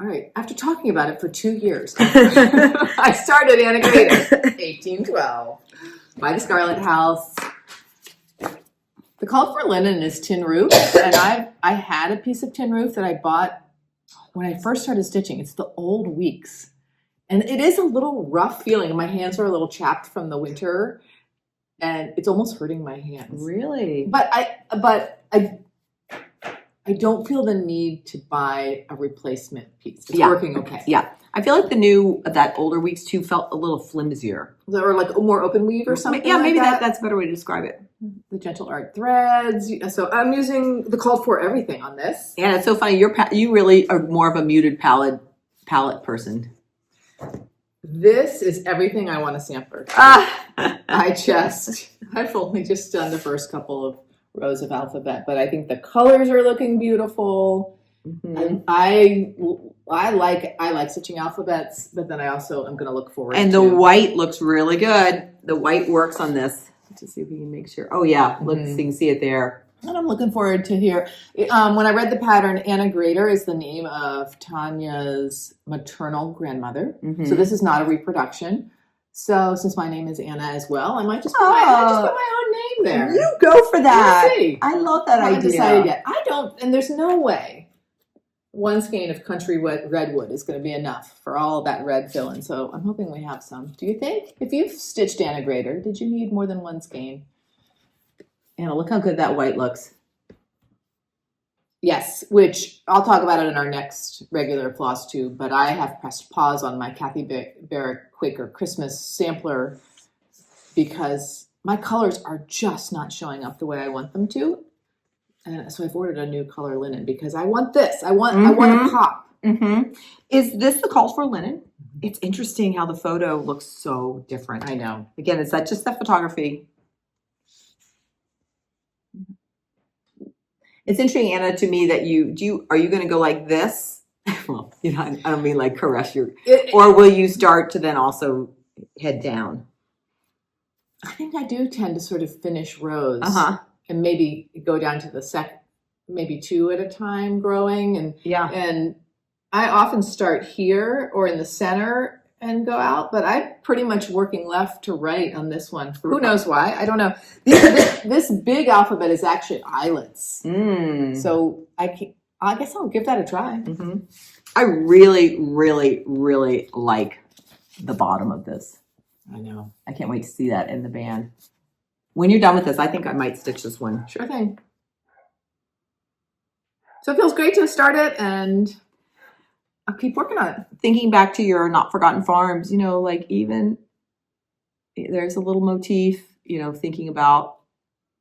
All right. After talking about it for 2 years, I started Anna Grater, 1812, by the Scarlett House. The call for linen is tin roof, and I had a piece of tin roof that I bought when I first started stitching. It's the Old Weeks, and it is a little rough feeling. My hands are a little chapped from the winter, and it's almost hurting my hands. Really? But I don't feel the need to buy a replacement piece. It's working okay. Yeah. I feel like that Older Weeks too felt a little flimsier. Or like a more open weave or something. Yeah, maybe that's a better way to describe it. The gentle art threads. So I'm using the called for everything on this. Yeah, it's so funny. You really are more of a muted palette person. This is everything I want to sampler. I've only just done the first couple of rows of alphabet, but I think the colors are looking beautiful. And I like stitching alphabets, but then I also am going to look forward. And the white looks really good. The white works on this. Let's see if we can make sure. Oh yeah, look, so you can see it there. And I'm looking forward to hear. When I read the pattern, Anna Grater is the name of Tanya's maternal grandmother. So this is not a reproduction. So since my name is Anna as well, I might just put my own name there. You go for that. We'll see. I love that idea. I haven't decided yet. I don't, and there's no way one skein of country redwood is going to be enough for all of that red fill-in. So I'm hoping we have some. Do you think? If you've stitched Anna Grater, did you need more than one skein? Anna, look how good that white looks. Yes, which I'll talk about it in our next regular floss tube, but I have pressed pause on my Kathy Barrett Quaker Christmas sampler because my colors are just not showing up the way I want them to. And so I've ordered a new color linen because I want this. I want a pop. Mm-hmm. Is this the call for linen? It's interesting how the photo looks so different. I know. Again, is that just that photography? It's interesting, Anna, to me that are you going to go like this? Well, you know, I don't mean like caress or will you start to then also head down? I think I do tend to sort of finish rows and maybe go down to the maybe 2 at a time growing. And I often start here or in the center and go out, but I'm pretty much working left to right on this one. Who knows why? I don't know. This big alphabet is actually eyelets. So I guess I'll give that a try. Mm-hmm. I really, really, really like the bottom of this. I know. I can't wait to see that in the band. When you're done with this, I think I might stitch this one. Sure thing. So it feels great to start it, and I'll keep working on it. Thinking back to your Not Forgotten Farms, you know, like even there's a little motif, you know, thinking about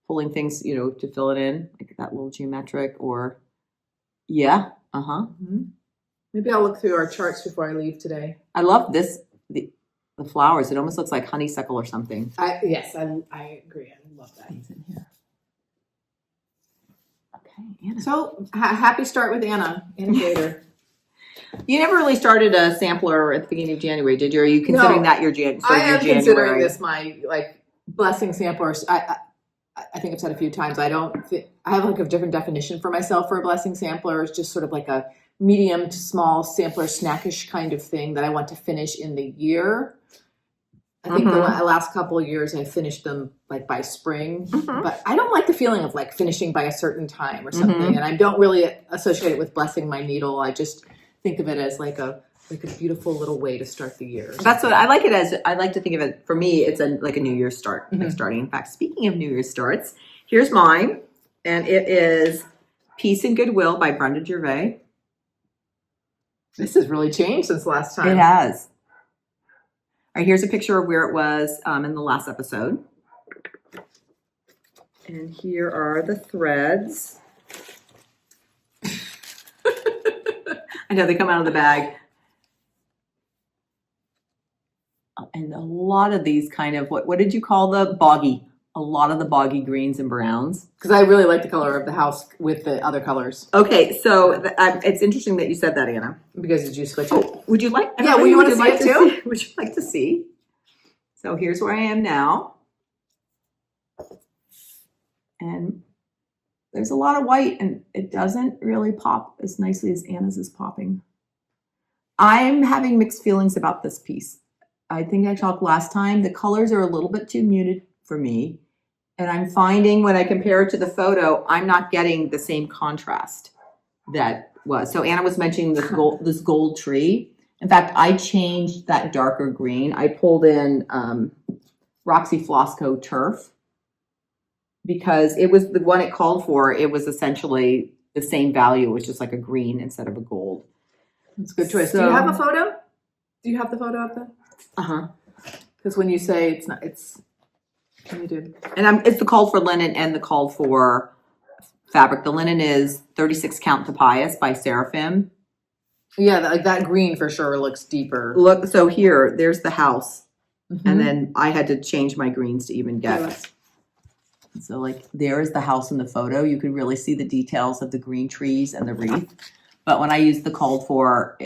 pulling things, you know, to fill it in, like that little geometric or, yeah, Mm-hmm. Maybe I'll look through our charts before I leave today. I love this, the flowers. It almost looks like honeysuckle or something. Yes, I agree. I love that. Things in here. Okay, Anna. So happy start with Anna Grater. You never really started a sampler at the beginning of January, did you? Are you considering that your January? I am considering this my blessing sampler. I think I've said a few times. I have like a different definition for myself for a blessing sampler. It's just sort of like a medium to small sampler, snackish kind of thing that I want to finish in the year. I think the last couple of years I finished them like by spring, but I don't like the feeling of like finishing by a certain time or something. And I don't really associate it with blessing my needle. I just think of it as like a beautiful little way to start the year. That's what I like it as. I like to think of it, for me, it's like a New Year's start, like starting. In fact, speaking of New Year's starts, here's mine. And it is Peace and Goodwill by Brenda Gervais. This has really changed since last time. It has. All right, here's a picture of where it was in the last episode. And here are the threads. I know they come out of the bag. And a lot of these kind of, what did you call the boggy? A lot of the boggy greens and browns. Because I really like the color of the house with the other colors. Okay, so it's interesting that you said that, Anna. Because did you switch it? Would you like? Yeah, would you want to see it too? Would you like to see? So here's where I am now. And there's a lot of white, and it doesn't really pop as nicely as Anna's is popping. I'm having mixed feelings about this piece. I think I talked last time, the colors are a little bit too muted for me. And I'm finding when I compare it to the photo, I'm not getting the same contrast that was. So Anna was mentioning this gold tree. In fact, I changed that darker green. I pulled in Roxy Flossco Turf because it was the one it called for. It was essentially the same value, which is like a green instead of a gold. That's a good choice. So, do you have a photo? Do you have the photo of that? Because when you say it's not, it's. You do. And it's the call for linen and the call for fabric. The linen is 36 count Topias by Seraphim. Yeah, that green for sure looks deeper. Look, so here, there's the house. And then I had to change my greens to even get it. So like there is the house in the photo. You could really see the details of the green trees and the wreath. But when I used the called for,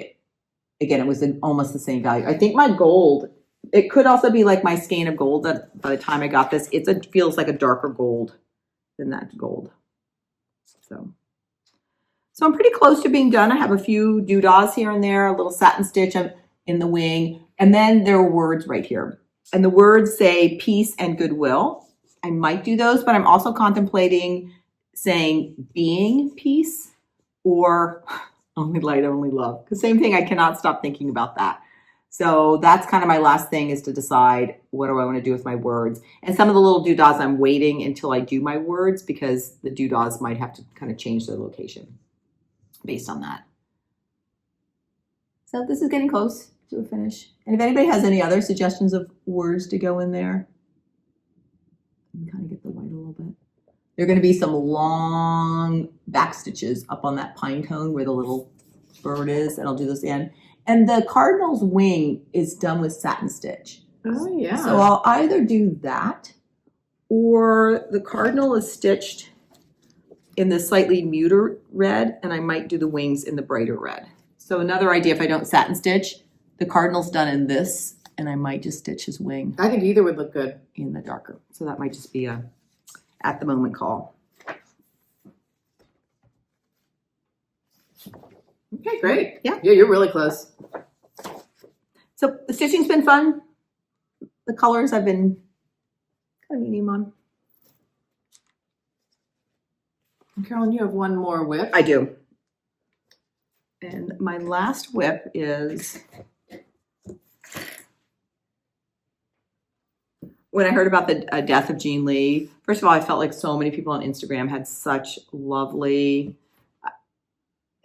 again, it was almost the same value. I think my gold, it could also be like my skein of gold that by the time I got this, it feels like a darker gold than that gold. So I'm pretty close to being done. I have a few doodahs here and there, a little satin stitch in the wing. And then there are words right here. And the words say peace and goodwill. I might do those, but I'm also contemplating saying being peace or only light, only love. The same thing, I cannot stop thinking about that. So that's kind of my last thing, is to decide what do I want to do with my words. And some of the little doodahs I'm waiting until I do my words because the doodahs might have to kind of change their location. based on that. So this is getting close to a finish. And if anybody has any other suggestions of words to go in there, you can kind of get the white a little bit. There are going to be some long back stitches up on that pine cone where the little bird is, and I'll do this in. And the cardinal's wing is done with satin stitch. Oh, yeah. So I'll either do that, or the cardinal is stitched in the slightly muter red, and I might do the wings in the brighter red. So another idea, if I don't satin stitch, the cardinal's done in this, and I might just stitch his wing I think either would look good. in the darker. So that might just be a at the moment call. Okay, great. Yeah. Yeah, you're really close. So the stitching's been fun. The colors I've been kind of medium on. And Carolyn, you have one more whip. I do. And my last whip is when I heard about the death of Jean Lea. First of all, I felt like so many people on Instagram had such lovely,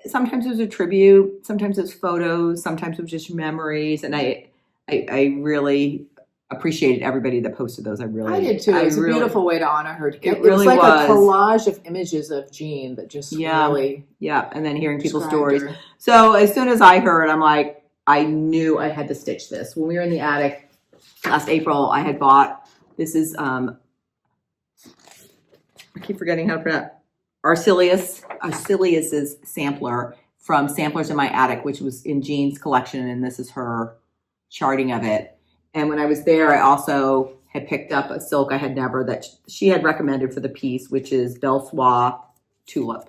sometimes it was a tribute, sometimes it was photos, sometimes it was just memories. And I really appreciated everybody that posted those. I did too. It was a beautiful way to honor her. It was like a collage of images of Jean that just really. Yeah, and then hearing people's stories. Her. So as soon as I heard, I'm like, I knew I had to stitch this. When we were in the attic last April, I had bought, this is, I keep forgetting how to pronounce Arcelius's sampler from Samplers in My Attic, which was in Jean's collection, and this is her charting of it. And when I was there, I also had picked up a silk I had never, that she had recommended for the piece, which is Belle Soie Tulip.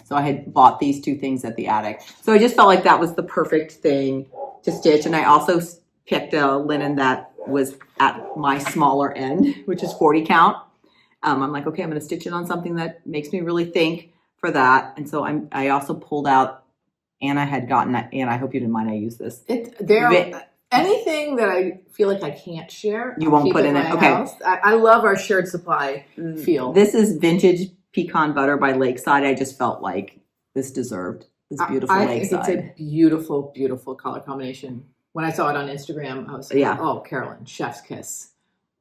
So I had bought these two things at the attic. So I just felt like that was the perfect thing to stitch. And I also picked a linen that was at my smaller end, which is 40 count. I'm like, okay, I'm going to stitch it on something that makes me really think for that. And so I also pulled out, Anna had gotten that. Anna, I hope you didn't mind I use this. Anything that I feel like I can't share, you won't put in it. Okay. House. I love our shared supply feel. This is vintage pecan butter by Lakeside. I just felt like this deserved this beautiful Lakeside. I think it's a beautiful, beautiful color combination. When I saw it on Instagram, I was like, oh, Carolyn, chef's kiss.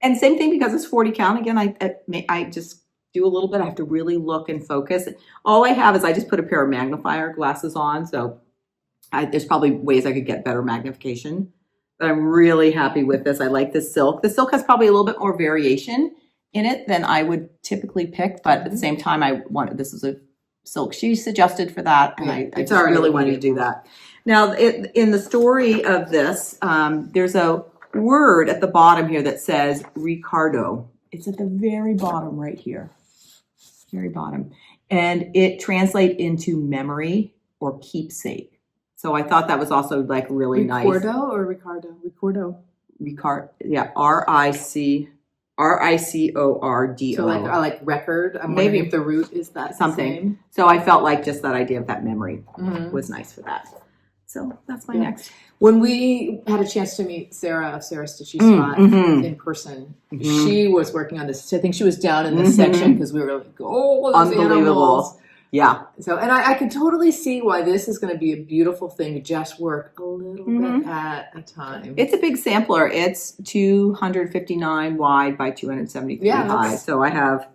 And same thing because it's 40 count. Again, I just do a little bit. I have to really look and focus. All I have is I just put a pair of magnifier glasses on. So there's probably ways I could get better magnification. But I'm really happy with this. I like this silk. The silk has probably a little bit more variation in it than I would typically pick. But at the same time, this is a silk she suggested for that. And I just really wanted to do that. Now, in the story of this, there's a word at the bottom here that says Ricardo. It's at the very bottom right here. Very bottom. And it translates into memory or keepsake. So I thought that was also like really nice. Ricardo or Ricardo? Ricardo. Yeah. RICORDO. So like record. I'm wondering if the root is that something. Same. So I felt like just that idea of that memory was nice for that. So that's my next. When we had a chance to meet Sarah of Sarah Stitchy Spot in person, she was working on this. I think she was down in this section because we were like, oh, those animals. Yeah. So, and I can totally see why this is going to be a beautiful thing to just work a little bit at a time. It's a big sampler. It's 259 wide by 273 high. So I have,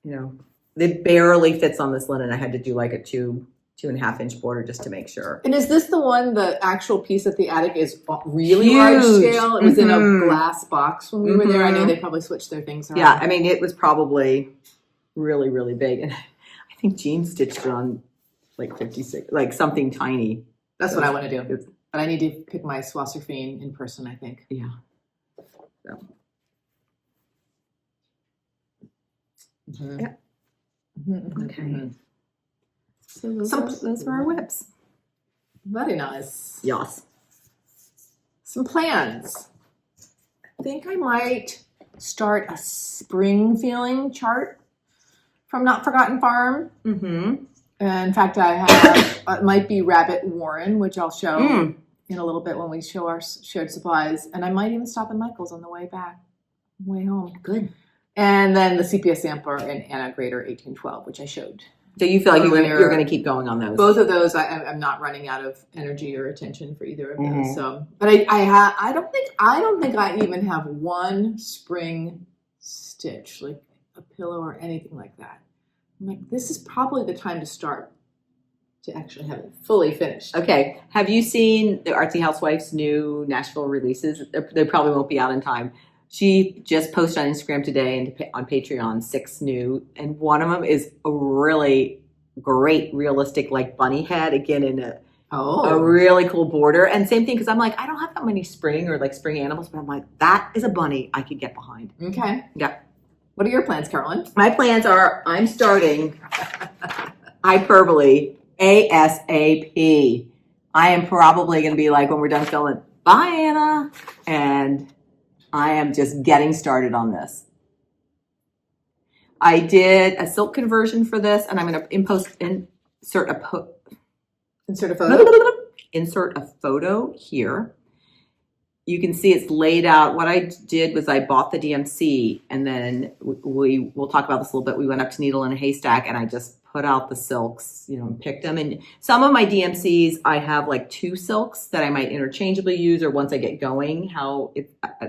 it barely fits on this linen. I had to do like a 2.5 inch border just to make sure. And is this the one, the actual piece at the attic is really large scale? It was in a glass box when we were there. I know they probably switched their things around. Yeah, I mean, it was probably really, really big. And I think Jean stitched it on like 56, like something tiny. That's what I want to do. But I need to pick my Swasserfine in person, I think. Yeah. So. Yeah. Okay. So those were our whips. Very nice. Yes. Some plans. I think I might start a spring feeling chart from Notforgotten Farm. In fact, I have, it might be Rabbit Warren, which I'll show in a little bit when we show our shared supplies. And I might even stop at Michael's on the way back, way home. Good. And then the Sepia sampler in Anna Grater 1812, which I showed So you feel like earlier. you're going to keep going on those. Both of those, I'm not running out of energy or attention for either of those. So, but I don't think I even have one spring stitch, like a pillow or anything like that. I'm like, this is probably the time to start to actually have it fully finished. Okay. Have you seen the Artsy Housewife's new Nashville releases? They probably won't be out in time. She just posted on Instagram today and on Patreon 6 new, and one of them is a really great realistic like bunny head, again in a really cool border. And same thing, because I'm like, I don't have that many spring animals, but I'm like, that is a bunny I could get behind. Okay. Yeah. What are your plans, Carolyn? My plans are, I'm starting hyperbole ASAP. I am probably going to be like, when we're done filming, bye Anna, and I am just getting started on this. I did a silk conversion for this, and I'm going to insert a photo here. You can see it's laid out. What I did was I bought the DMC, and then we'll talk about this a little bit. We went up to Needle in a Haystack, and I just put out the silks, and picked them. And some of my DMCs, I have like 2 silks that I might interchangeably use, or once I get going, I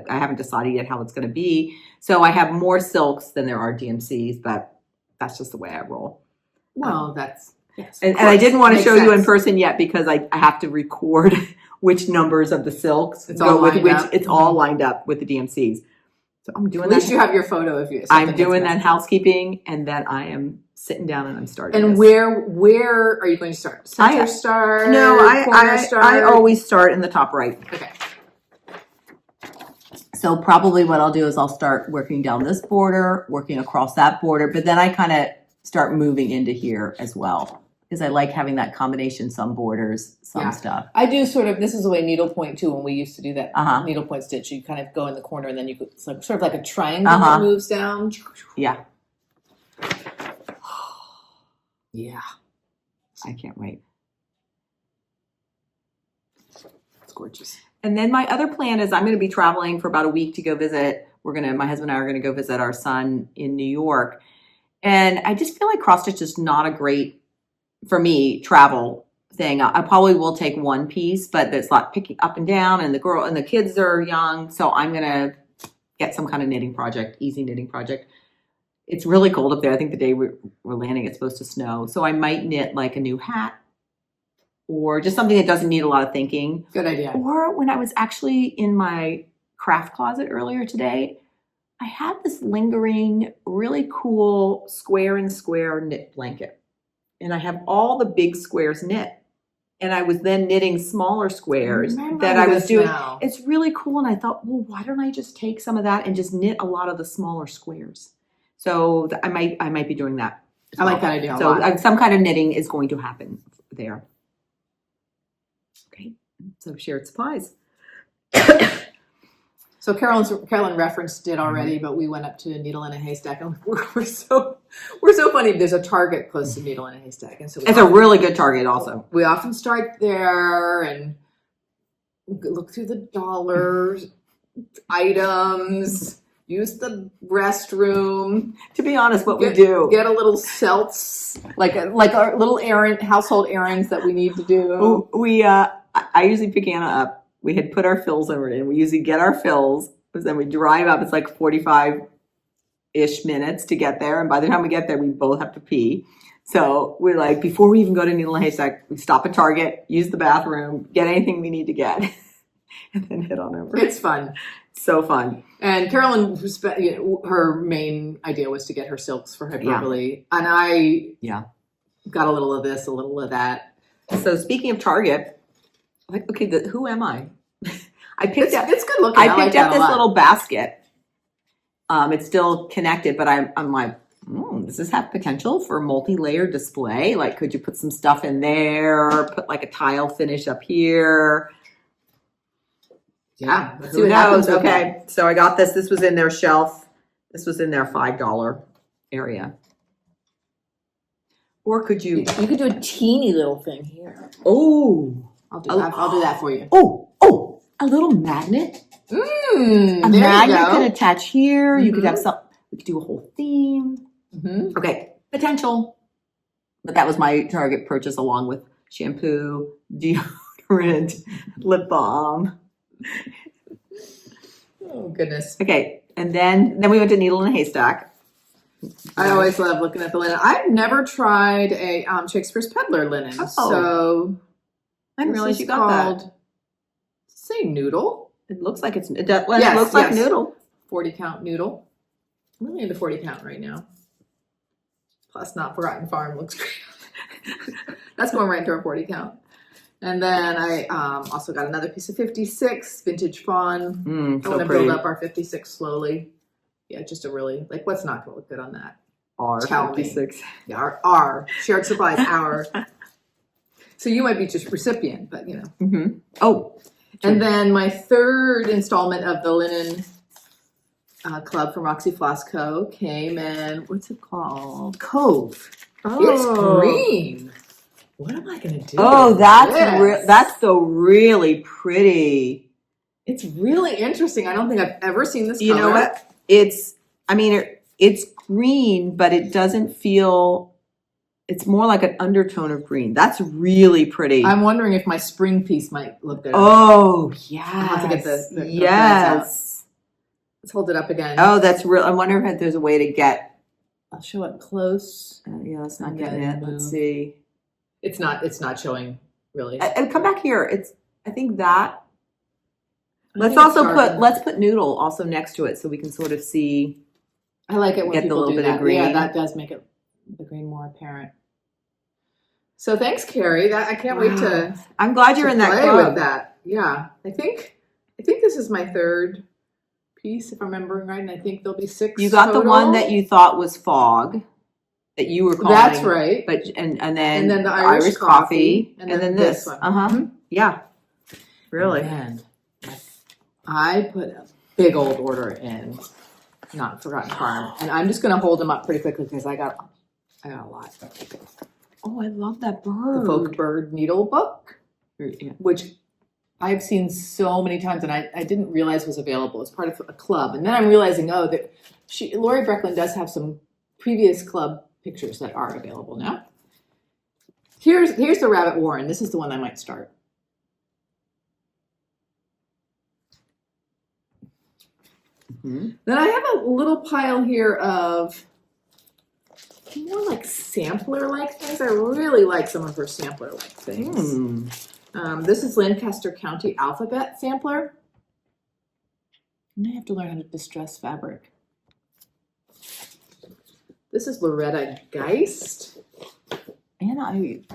haven't decided yet how it's going to be. So I have more silks than there are DMCs, but that's just the way I roll. Well, yes. And I didn't want to show you in person yet, because I have to record which numbers of the silks it's all lined up with the DMCs. So I'm doing that. At least you have your photo of you. I'm doing that housekeeping, and then I am sitting down and I'm starting. And this. where are you going to start? Center start? No, corner start? I always start in the top right. Okay. So probably what I'll do is I'll start working down this border, working across that border, but then I kind of start moving into here as well, because I like having that combination, some borders, some stuff. I do this is the way needlepoint too, when we used to do that needlepoint stitch, you kind of go in the corner and then it's like, sort of like a triangle that moves down. Yeah. Yeah. I can't wait. It's gorgeous. And then my other plan is I'm going to be traveling for about a week to go visit. My husband and I are going to go visit our son in New York. And I just feel like cross stitch is not a great, for me, travel thing. I probably will take one piece, but there's a lot picking up and down, and the kids are young. So I'm going to get some kind of easy knitting project. It's really cold up there. I think the day we're landing, it's supposed to snow. So I might knit like a new hat, or just something that doesn't need a lot of thinking. Good idea. Or when I was actually in my craft closet earlier today, I had this lingering, really cool square and square knit blanket. And I have all the big squares knit. And I was then knitting smaller squares that I was doing. Now. It's really cool. And I thought, well, why don't I just take some of that and just knit a lot of the smaller squares? So I might be doing that. I like that idea. So some kind of knitting is going to happen there. Okay. So shared supplies. So Carolyn referenced it already, but we went up to Needle in a Haystack, and we're so funny. There's a Target close to Needle in a Haystack, and so it's a really good Target. Also, we often start there and look through the dollars, items, use the restroom. To be honest, we do get a little seltz, like our little household errands that we need to do. I usually pick Anna up. We had put our fills over in. We usually get our fills, but then we drive up. It's like 45-ish minutes to get there. And by the time we get there, we both have to pee. So we're like, before we even go to Needle and Haystack, we stop at Target, use the bathroom, get anything we need to get, and then head on over. It's fun. So fun. And Carolyn, her main idea was to get her silks for hyperbole. And I got a little of this, a little of that. So speaking of Target, like, okay, who am I? It's good looking. I picked up this little basket. It's still connected, but I'm like, does this have potential for multi-layer display? Like, could you put some stuff in there? Put like a tile finish up here? Yeah, let's see what happens. Okay, so I got this. This was in their shelf. This was in their $5 area. Or could you? You could do a teeny little thing here. Oh. I'll do that for you. Oh, a little magnet. A magnet could attach here. You could have we could do a whole theme. Okay, potential. But that was my Target purchase along with shampoo, deodorant, lip balm. Oh, goodness. Okay, and then we went to Needle in a Haystack. I always love looking at the linen. I've never tried a Shakespeare's Peddler linen. Oh. So I didn't realize you got that. Say noodle. It looks like it looks like noodle. 40 count noodle. I'm really into 40 count right now. Plus Notforgotten Farm looks great. That's going right into our 40 count. And then I also got another piece of 56 vintage fawn. I want to build up our 56 slowly. Yeah, just a really, like, what's not going to look good on that? R56. Yeah, our shared supplies, our. So you might be just recipient, but you know. Mm-hmm. Oh. And then my third installment of the linen club from Roxy Floss Co. came in, what's it called? Cove. Oh. It's green. What am I going to do? Oh, that's so really pretty. It's really interesting. I don't think I've ever seen this color. You know what? It's green, but it doesn't feel, it's more like an undertone of green. That's really pretty. I'm wondering if my spring piece might look good. Oh, yes. I'll have to get the yes. Let's hold it up again. Oh, that's real. I wonder if there's a way to get. I'll show it close. Yeah, let's not get it. Let's see. It's not showing really. And come back here. I think that. Let's put noodle also next to it so we can sort of see. I like it when get people the little do bit that. of green. Yeah, that does make the green more apparent. So thanks, Carrie. I can't wait to. I'm glad you're in that play club. with that. Yeah, I think this is my third piece, if I'm remembering right, and I think there'll be 6. You got total. the one that you thought was fog, that you were calling. That's right. But and then the Irish coffee, and then this one. Mm-hmm. Yeah. Really. And I put a big old order in Notforgotten Farm, and I'm just going to hold them up pretty quickly because I got a lot. Oh, I love that bird. The folk bird needle book, Yeah. which I've seen so many times, and I didn't realize was available as part of a club. And then I'm realizing, that Lori Brecklin does have some previous club pictures that are available now. Here's the Rabbit Warren. This is the one I might start. Mm-hmm. Then I have a little pile here of more like sampler-like things. I really like some of her sampler-like things. This is Lancaster County Alphabet Sampler. And I have to learn how to distress fabric. This is Loretta Geist. And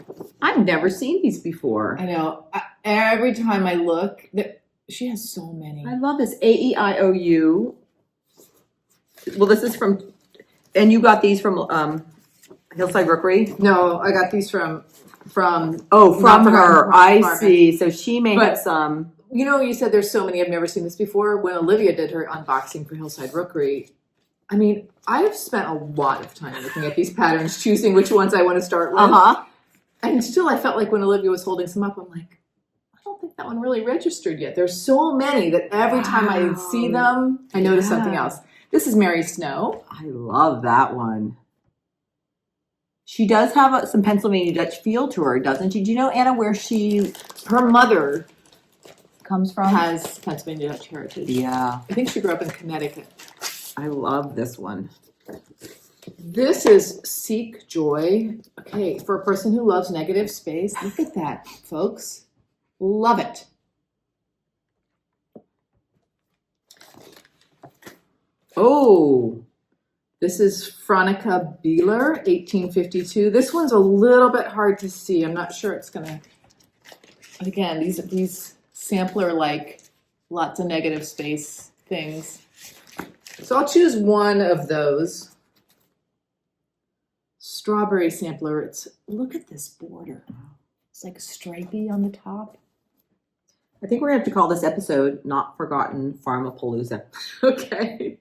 I've never seen these before. I know. Every time I look, she has so many. I love this AEIOU. Well, this is from, and you got these from Hillside Rookery? No, I got these from her. I see. So she may have some. You know, you said there's so many. I've never seen this before. When Olivia did her unboxing for Hillside Rookery, I mean, I have spent a lot of time looking at these patterns, choosing which ones I want to start with. And still, I felt like when Olivia was holding some up, I'm like, I don't think that one really registered yet. There's so many that every time I see them, I notice something else. This is Mary Snow. I love that one. She does have some Pennsylvania Dutch feel to her, doesn't she? Do you know, Anna, where her mother comes from? Has Pennsylvania Dutch heritage. Yeah. I think she grew up in Connecticut. I love this one. This is Seek Joy. Okay, for a person who loves negative space, look at that, folks. Love it. Oh, this is Fronica Beeler, 1852. This one's a little bit hard to see. I'm not sure it's gonna. Again, these sampler like lots of negative space things. So I'll choose one of those. Strawberry sampler. Look at this border. It's like stripy on the top. I think we're gonna have to call this episode "Notforgotten Farm-A-Palooza." Okay.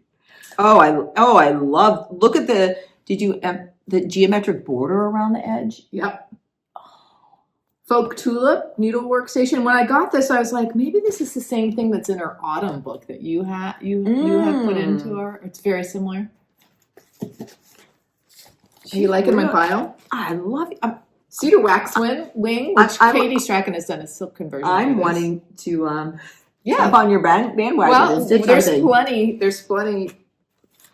Oh, I love. Look at the geometric border around the edge? Yep. Folk Tulip Needlework Station. When I got this, I was like, maybe this is the same thing that's in her autumn book that you have put into her. It's very similar. You liking my pile? I love it. Cedar wax wing, which Katie Strachan has done a silk conversion. I'm wanting to jump on your bandwagon. Well, there's plenty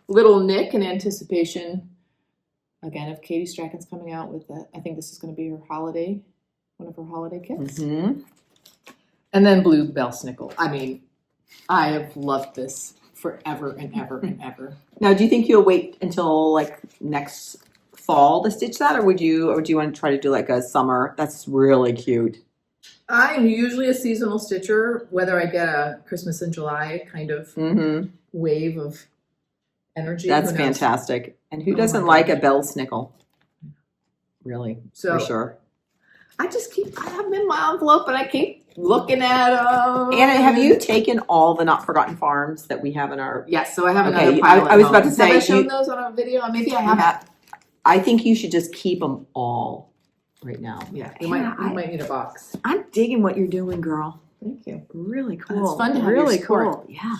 little nick in anticipation. Again, if Katie Strachan's coming out with that, I think this is going to be her holiday, one of her holiday kits. Mm-hmm. And then Bluebell Snickle. I mean, I have loved this forever and ever and ever. Now, do you think you'll wait until like next fall to stitch that, or do you want to try to do like a summer? That's really cute. I'm usually a seasonal stitcher, whether I get a Christmas in July kind of wave of energy. That's fantastic. And who doesn't like a bell snickle? Really, for sure. I have them in my envelope and I keep looking at them. Anna, have you taken all the Not Forgotten farms that we have in our... Yes, so I have another pile. I was about to say... Have I shown those on a video? Maybe I haven't. I think you should just keep them all right now. Yeah, you might need a box. I'm digging what you're doing, girl. Thank you. Really cool. It's fun to have really cool. Yeah.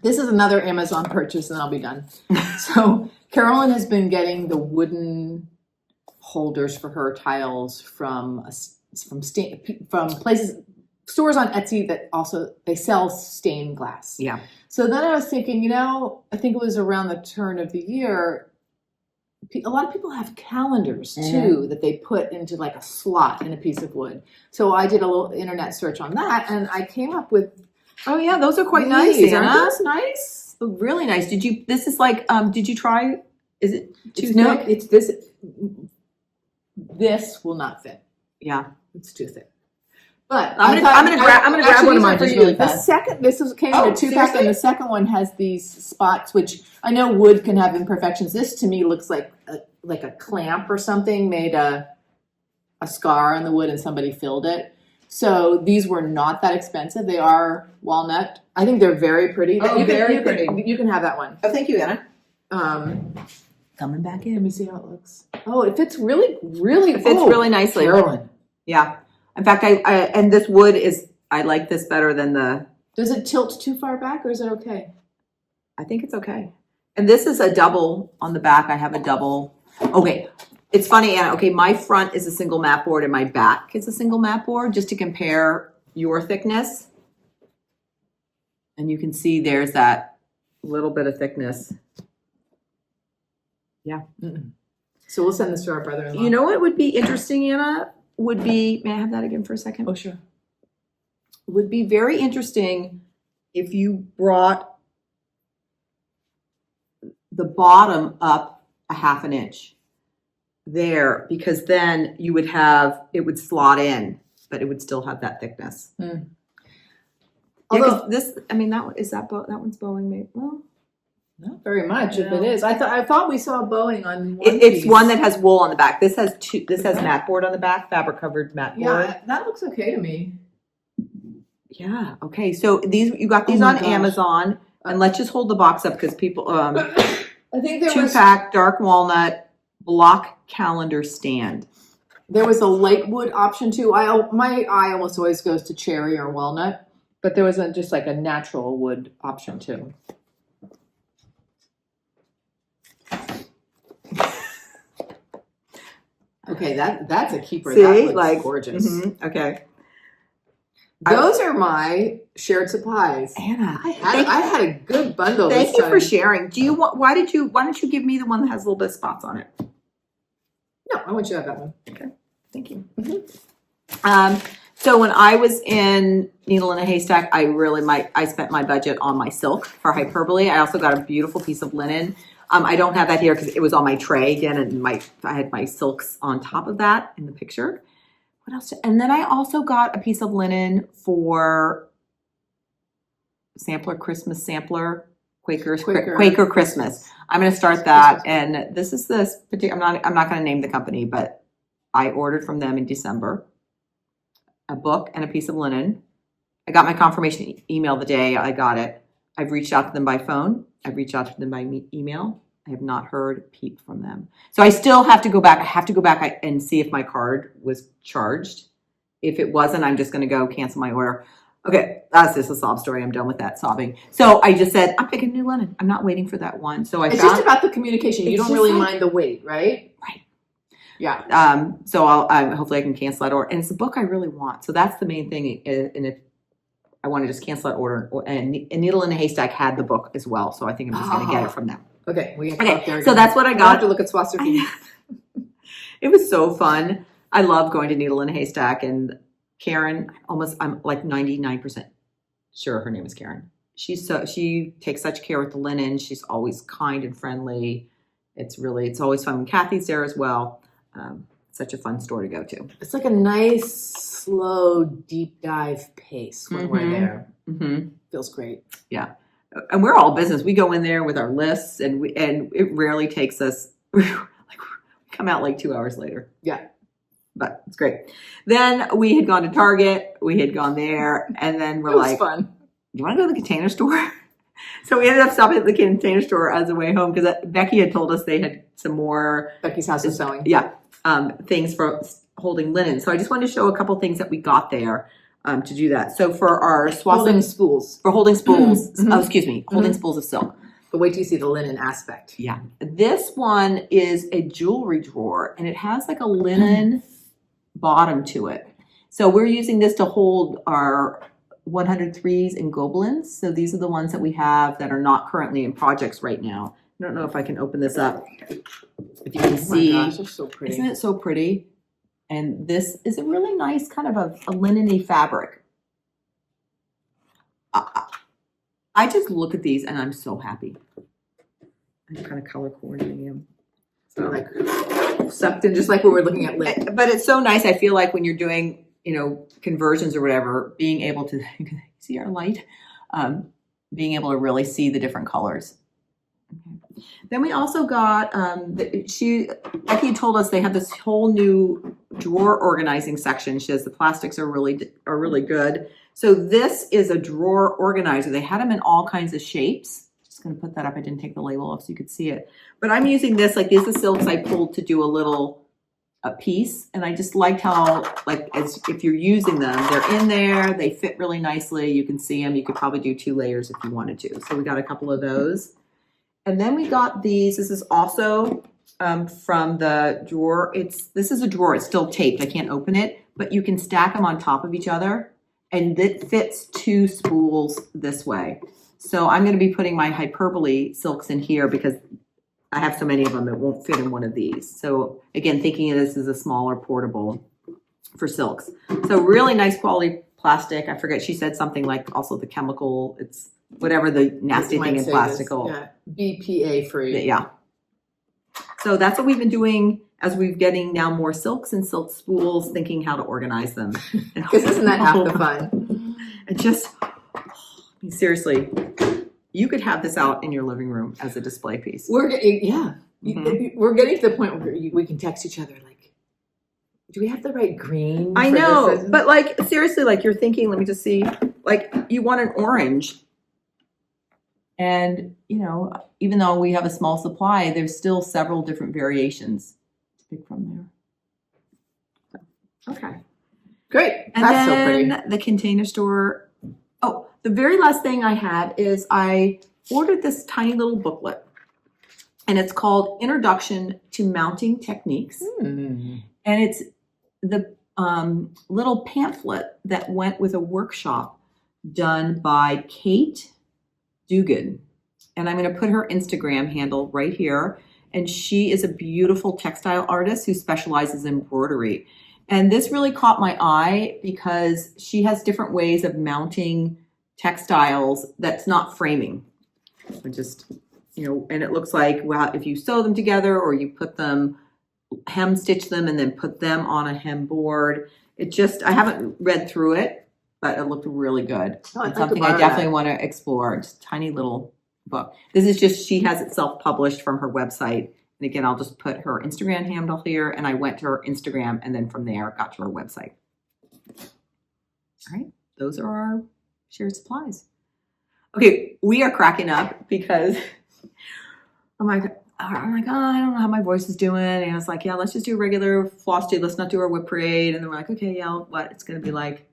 This is another Amazon purchase, and I'll be done. So Carolyn has been getting the wooden holders for her tiles from places, stores on Etsy that also they sell stained glass. Yeah. So then I was thinking, I think it was around the turn of the year. A lot of people have calendars too that they put into like a slot in a piece of wood. So I did a little internet search on that, and I came up with. Oh yeah, those are quite nice. Aren't those nice? Really nice. Did you? This is like. Did you try? Is it too thick? No, it's this. This will not fit. Yeah, it's too thick. But I'm gonna grab one of mine just really fast. Came in a 2-pack, and the second one has these spots, which I know wood can have imperfections. This to me looks like a clamp or something made a scar on the wood, and somebody filled it. So these were not that expensive. They are walnut. I think they're very pretty. Very pretty. You can have that one. Oh, thank you, Anna. Coming back in. Let me see how it looks. Oh, it fits really, really. It fits really nicely. Carolyn. Yeah. In fact, and this wood is. I like this better than the. Does it tilt too far back, or is it okay? I think it's okay. And this is a double on the back. I have a double. Okay. It's funny, Anna. Okay, my front is a single mat board and my back is a single mat board, just to compare your thickness. And you can see there's that little bit of thickness. Yeah. So we'll send this to our brother-in-law. You know what would be interesting, Anna? Would be, may I have that again for a second? Oh, sure. Would be very interesting if you brought the bottom up a half an inch. There, because then you would have, it would slot in, but it would still have that thickness. Yeah, although this, I mean, that one's bowing, maybe. Well, not very much. If it is, I thought we saw bowing on one. It's one that has wool on the back. This has two. This has mat board on the back, fabric covered mat board. Yeah, that looks okay to me. Yeah. Okay. So you got these on Amazon, and let's just hold the box up because people. I think there was 2-pack dark walnut. Block calendar stand. There was a light wood option too. My eye almost always goes to cherry or walnut, but there was just like a natural wood option too. Okay, that's a keeper. See, that looks gorgeous. Okay. Those are my shared supplies. Anna, I had a good bundle. Thank you for sharing. Do you want? Why don't you give me the one that has a little bit of spots on it? No, I want you to have that one. Okay, thank you. So when I was in Needle in a Haystack, I spent my budget on my silk for Hyperbole. I also got a beautiful piece of linen. I don't have that here because it was on my tray again, and I had my silks on top of that in the picture. What else? And then I also got a piece of linen for Christmas sampler, Quaker Christmas. I'm going to start that, and this is this particular. I'm not going to name the company, but I ordered from them in December a book and a piece of linen. I got my confirmation email the day I got it. I've reached out to them by phone. I've reached out to them by email. I have not heard a peep from them. So I still have to go back. I have to go back and see if my card was charged. If it wasn't, I'm just going to go cancel my order. Okay, that's just a sob story. I'm done with that sobbing. So I just said, I'm picking new linen. I'm not waiting for that one. So It's just about the communication. You don't really mind the weight, right? Right. Yeah. So hopefully I can cancel that order. And it's a book I really want. So that's the main thing. And if I want to just cancel that order, and Needle in a Haystack had the book as well. So I think I'm just going to get it from them. Okay. We have to go up there so that's what I got. We'll have to look at swatches. It was so fun. I love going to Needle in a Haystack, and Karen, I'm like 99% sure her name is Karen. She takes such care with the linen. She's always kind and friendly. It's always fun. Kathy's there as well. Such a fun store to go to. It's like a nice, slow, deep dive pace when we're there. Feels great. Yeah. And we're all business. We go in there with our lists, and it rarely takes us, we come out like 2 hours later. Yeah. But it's great. Then we had gone to Target. We had gone there, and then we're like, fun. Do you want to go to the Container Store? So we ended up stopping at the Container Store as a way home because Becky had told us they had some more. Becky's House of Sewing. Yeah. Things for holding linen. So I just wanted to show a couple things that we got there to do that. So for our holding spools. For holding spools. Holding spools of silk. But wait till you see the linen aspect. Yeah. This one is a jewelry drawer, and it has like a linen bottom to it. So we're using this to hold our 103s and Gobelins. So these are the ones that we have that are not currently in projects right now. I don't know if I can open this up. If you can see, my gosh, they're so pretty. Isn't it so pretty? And this is a really nice kind of a linen-y fabric. I just look at these and I'm so happy. I'm kind of color coordinating them. So like sucked in, just like when we're looking at lit. But it's so nice. I feel like when you're doing, conversions or whatever, being able to see our light, being able to really see the different colors. Okay. Then we also got, Becky told us they have this whole new drawer organizing section. She says the plastics are really good. So this is a drawer organizer. They had them in all kinds of shapes. Just going to put that up. I didn't take the label off so you could see it. But I'm using this, like these are silks I pulled to do a piece. And I just liked how, if you're using them, they're in there. They fit really issly. You can see them. You could probably do 2 layers if you wanted to. So we got a couple of those. And then we got these. This is also from the drawer. This is a drawer. It's still taped. I can't open it. But you can stack them on top of each other. And it fits 2 spools this way. So I'm going to be putting my hyperbole silks in here because I have so many of them it won't fit in one of these. So again, thinking of this as a smaller portable for silks. So really nice quality plastic. I forget, she said something like also the chemical, it's whatever the nasty thing in plastic. Yeah, BPA free. Yeah. So that's what we've been doing as we're getting now more silks and silk spools, thinking how to organize them. Because isn't that half the fun? And just, seriously, you could have this out in your living room as a display piece. We're getting to the point where we can text each other like, do we have the right green? I know, but seriously, you're thinking, let me just see, you want an orange. And, even though we have a small supply, there's still several different variations to pick from there. So, okay. Great. And That's then so pretty. the Container Store. Oh, the very last thing I have is I ordered this tiny little booklet. And it's called Introduction to Mounting Techniques. And it's the little pamphlet that went with a workshop done by Kate Dugan. And I'm going to put her Instagram handle right here. And she is a beautiful textile artist who specializes in embroidery. And this really caught my eye because she has different ways of mounting textiles that's not framing. Just, and it looks like, well, if you sew them together or you put them, hem stitch them and then put them on a hem board. I haven't read through it, but it looked really good. Oh, it's something I definitely want to explore. It's a tiny little book. This is just, she has it self-published from her website. And again, I'll just put her Instagram handle here. And I went to her Instagram and then from there got to her website. All right. Those are our shared supplies. Okay. We are cracking up because I'm like, oh I don't know how my voice is doing. And I was like, yeah, let's just do a regular FlossTube. Let's not do our whip parade. And then we're like, okay, yeah, what it's going to be like.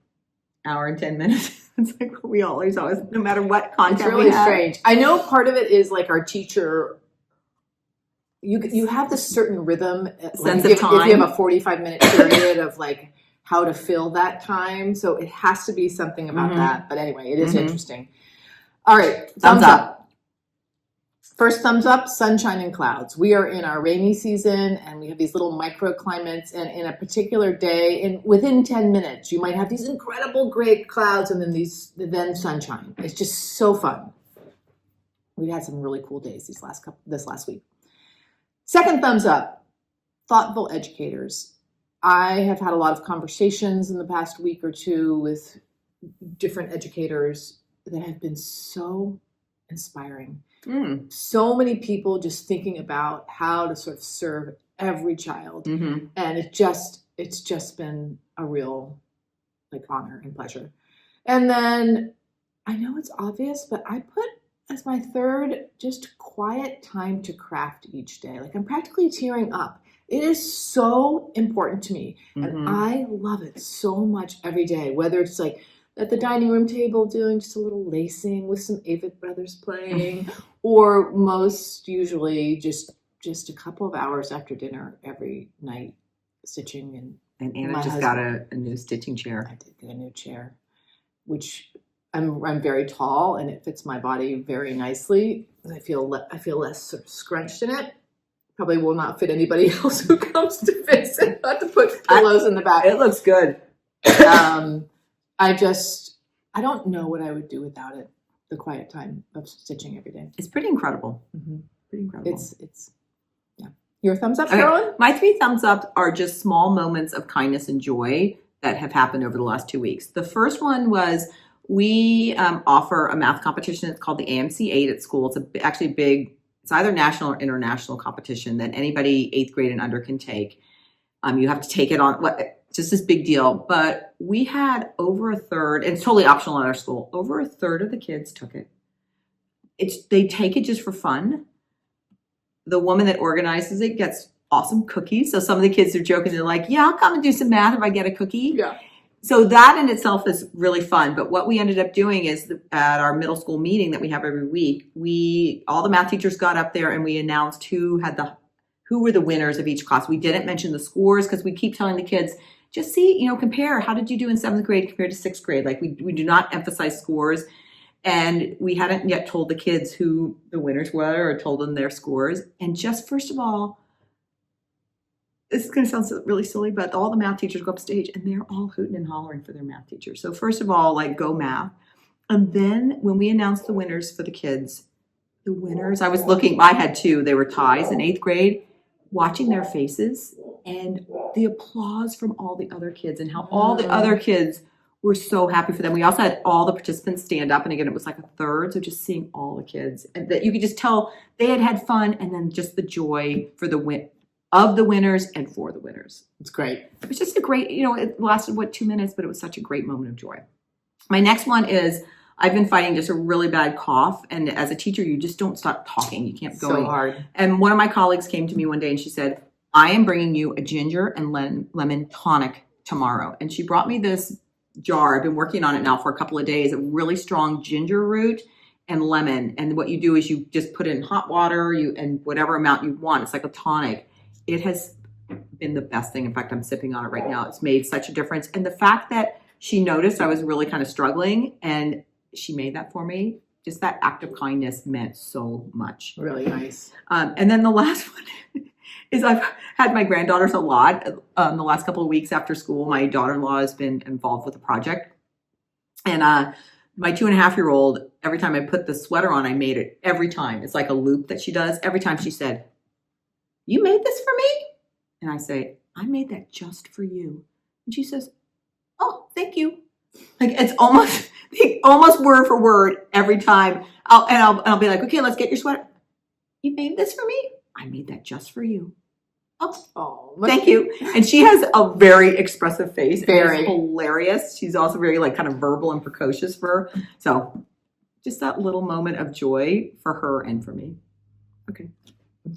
hour and 10 minutes. It's like we always, no matter what content it's really we have. strange. I know part of it is like our teacher, you have this certain rhythm. Sense of of time. If you have a 45-minute period of like how to fill that time. So it has to be something about that. But anyway, it is interesting. All right. Thumbs up. First thumbs up, sunshine and clouds. We are in our rainy season and we have these little microclimates, and in a particular day, within 10 minutes, you might have these incredible gray clouds and then sunshine. It's just so fun. We had some really cool days this last week. Second thumbs up, thoughtful educators. I have had a lot of conversations in the past week or two with different educators that have been so inspiring. So many people just thinking about how to sort of serve every child. And it's just been a real like honor and pleasure. And then I know it's obvious, but I put as my third, just quiet time to craft each day. Like I'm practically tearing up. It is so important to me. And I love it so much every day, whether it's like at the dining room table doing just a little lacing with some Avett Brothers playing, or most usually just a couple of hours after dinner every night stitching. And Anna just got a new stitching chair. I did get a new chair, which I'm very tall and it fits my body very nicely. And I feel less sort of scrunched in it. Probably will not fit anybody else who comes to visit. Not to put pillows in the back. It looks good. I don't know what I would do without it. The quiet time of stitching every day. It's pretty incredible. Pretty incredible. It's yeah. Your thumbs up, Carolyn? My 3 thumbs up are just small moments of kindness and joy that have happened over the last 2 weeks. The first one was we offer a math competition. It's called the AMC 8 at school. It's actually big. It's either national or international competition that anybody 8th grade and under can take. You have to take it on just this big deal. But we had over a third, and it's totally optional at our school. Over a third of the kids took it. They take it just for fun. The woman that organizes it gets awesome cookies. So some of the kids are joking. They're like, "Yeah, I'll come and do some math if I get a cookie." Yeah. So that in itself is really fun. But what we ended up doing is at our middle school meeting that we have every week, all the math teachers got up there and we announced who were the winners of each class. We didn't mention the scores because we keep telling the kids, just see, compare. How did you do in 7th grade compared to 6th grade? Like we do not emphasize scores. And we hadn't yet told the kids who the winners were or told them their scores. And just first of all, this is going to sound really silly, but all the math teachers go up stage and they're all hooting and hollering for their math teacher. So first of all, like go math. And then when we announced the winners for the kids, I had 2, they were ties in 8th grade, watching their faces and the applause from all the other kids and how all the other kids were so happy for them. We also had all the participants stand up, and again, it was like a third. So just seeing all the kids, and that you could just tell they had fun, and then just the joy for the of the winners and for the winners. It's great. It was just a great, it lasted 2 minutes, but it was such a great moment of joy. My next one is I've been fighting just a really bad cough, and as a teacher, you just don't stop talking. You can't go so hard. And one of my colleagues came to me one day and she said, "I am bringing you a ginger and lemon tonic tomorrow." And she brought me this jar. I've been working on it now for a couple of days, a really strong ginger root and lemon. And what you do is you just put it in hot water, and whatever amount you want. It's like a tonic. It has been the best thing. In fact, I'm sipping on it right now. It's made such a difference. And the fact that she noticed I was really kind of struggling and she made that for me, just that act of kindness meant so much. Really nice. And then the last one is I've had my granddaughters a lot. The last couple of weeks after school, my daughter-in-law has been involved with a project. And my 2.5-year-old, every time I put the sweater on, I made it every time. It's like a loop that she does. Every time she said, "You made this for me?" And I say, "I made that just for you." And she says, "Oh, thank you." Like it's almost word for word every time. I'll be like, "Okay, let's get your sweater." "You made this for me?" "I made that just for you." "Oh, thank you." And she has a very expressive face. Very hilarious. She's also very kind of verbal and precocious for her. So just that little moment of joy for her and for me. Okay.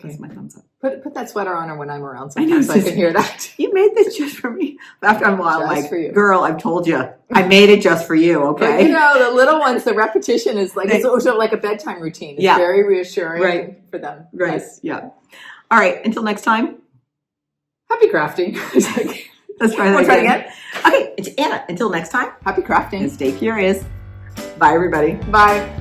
That's my thumbs up. Put that sweater on her when I'm around I know, sometimes so I can hear that. You made this just for me. After a while, I'm Just like, for you. girl, I've told you. I made it just for you, But, okay? you know, the little ones, the repetition is like, it's also like a bedtime routine. It's very reassuring for them. Right, Yes. yeah. All right, until next time. Happy crafting. Let's try that Wanna try it again? Okay, it's Anna. Until next time, Happy crafting. and stay curious. Bye, everybody. Bye.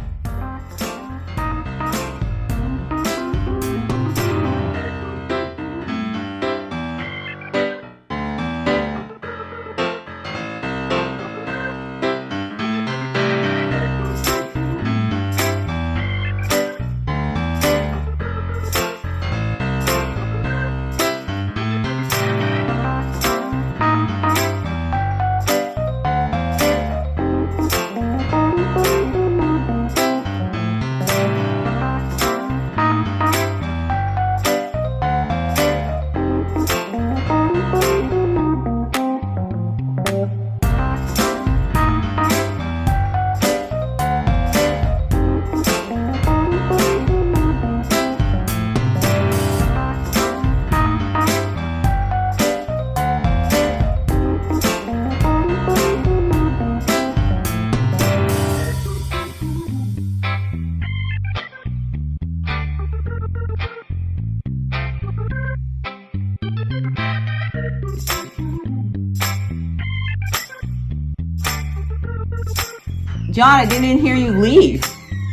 John, I didn't hear you leave.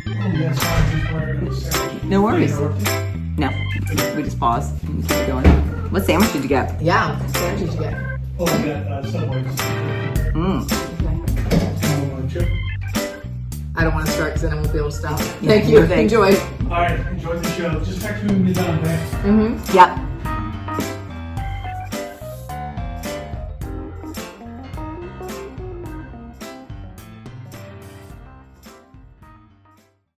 Oh, yes, I just wanted to say. No worries. No, we just paused and keep going. What sandwich did you get? Yeah. What did you get? Oh, I got Subway. Chip. I don't want to start because then I won't be able to stop. Thank you. Thanks. Enjoy. All right, enjoy the show. Just text me when you're done, okay? Mm-hmm. Yep.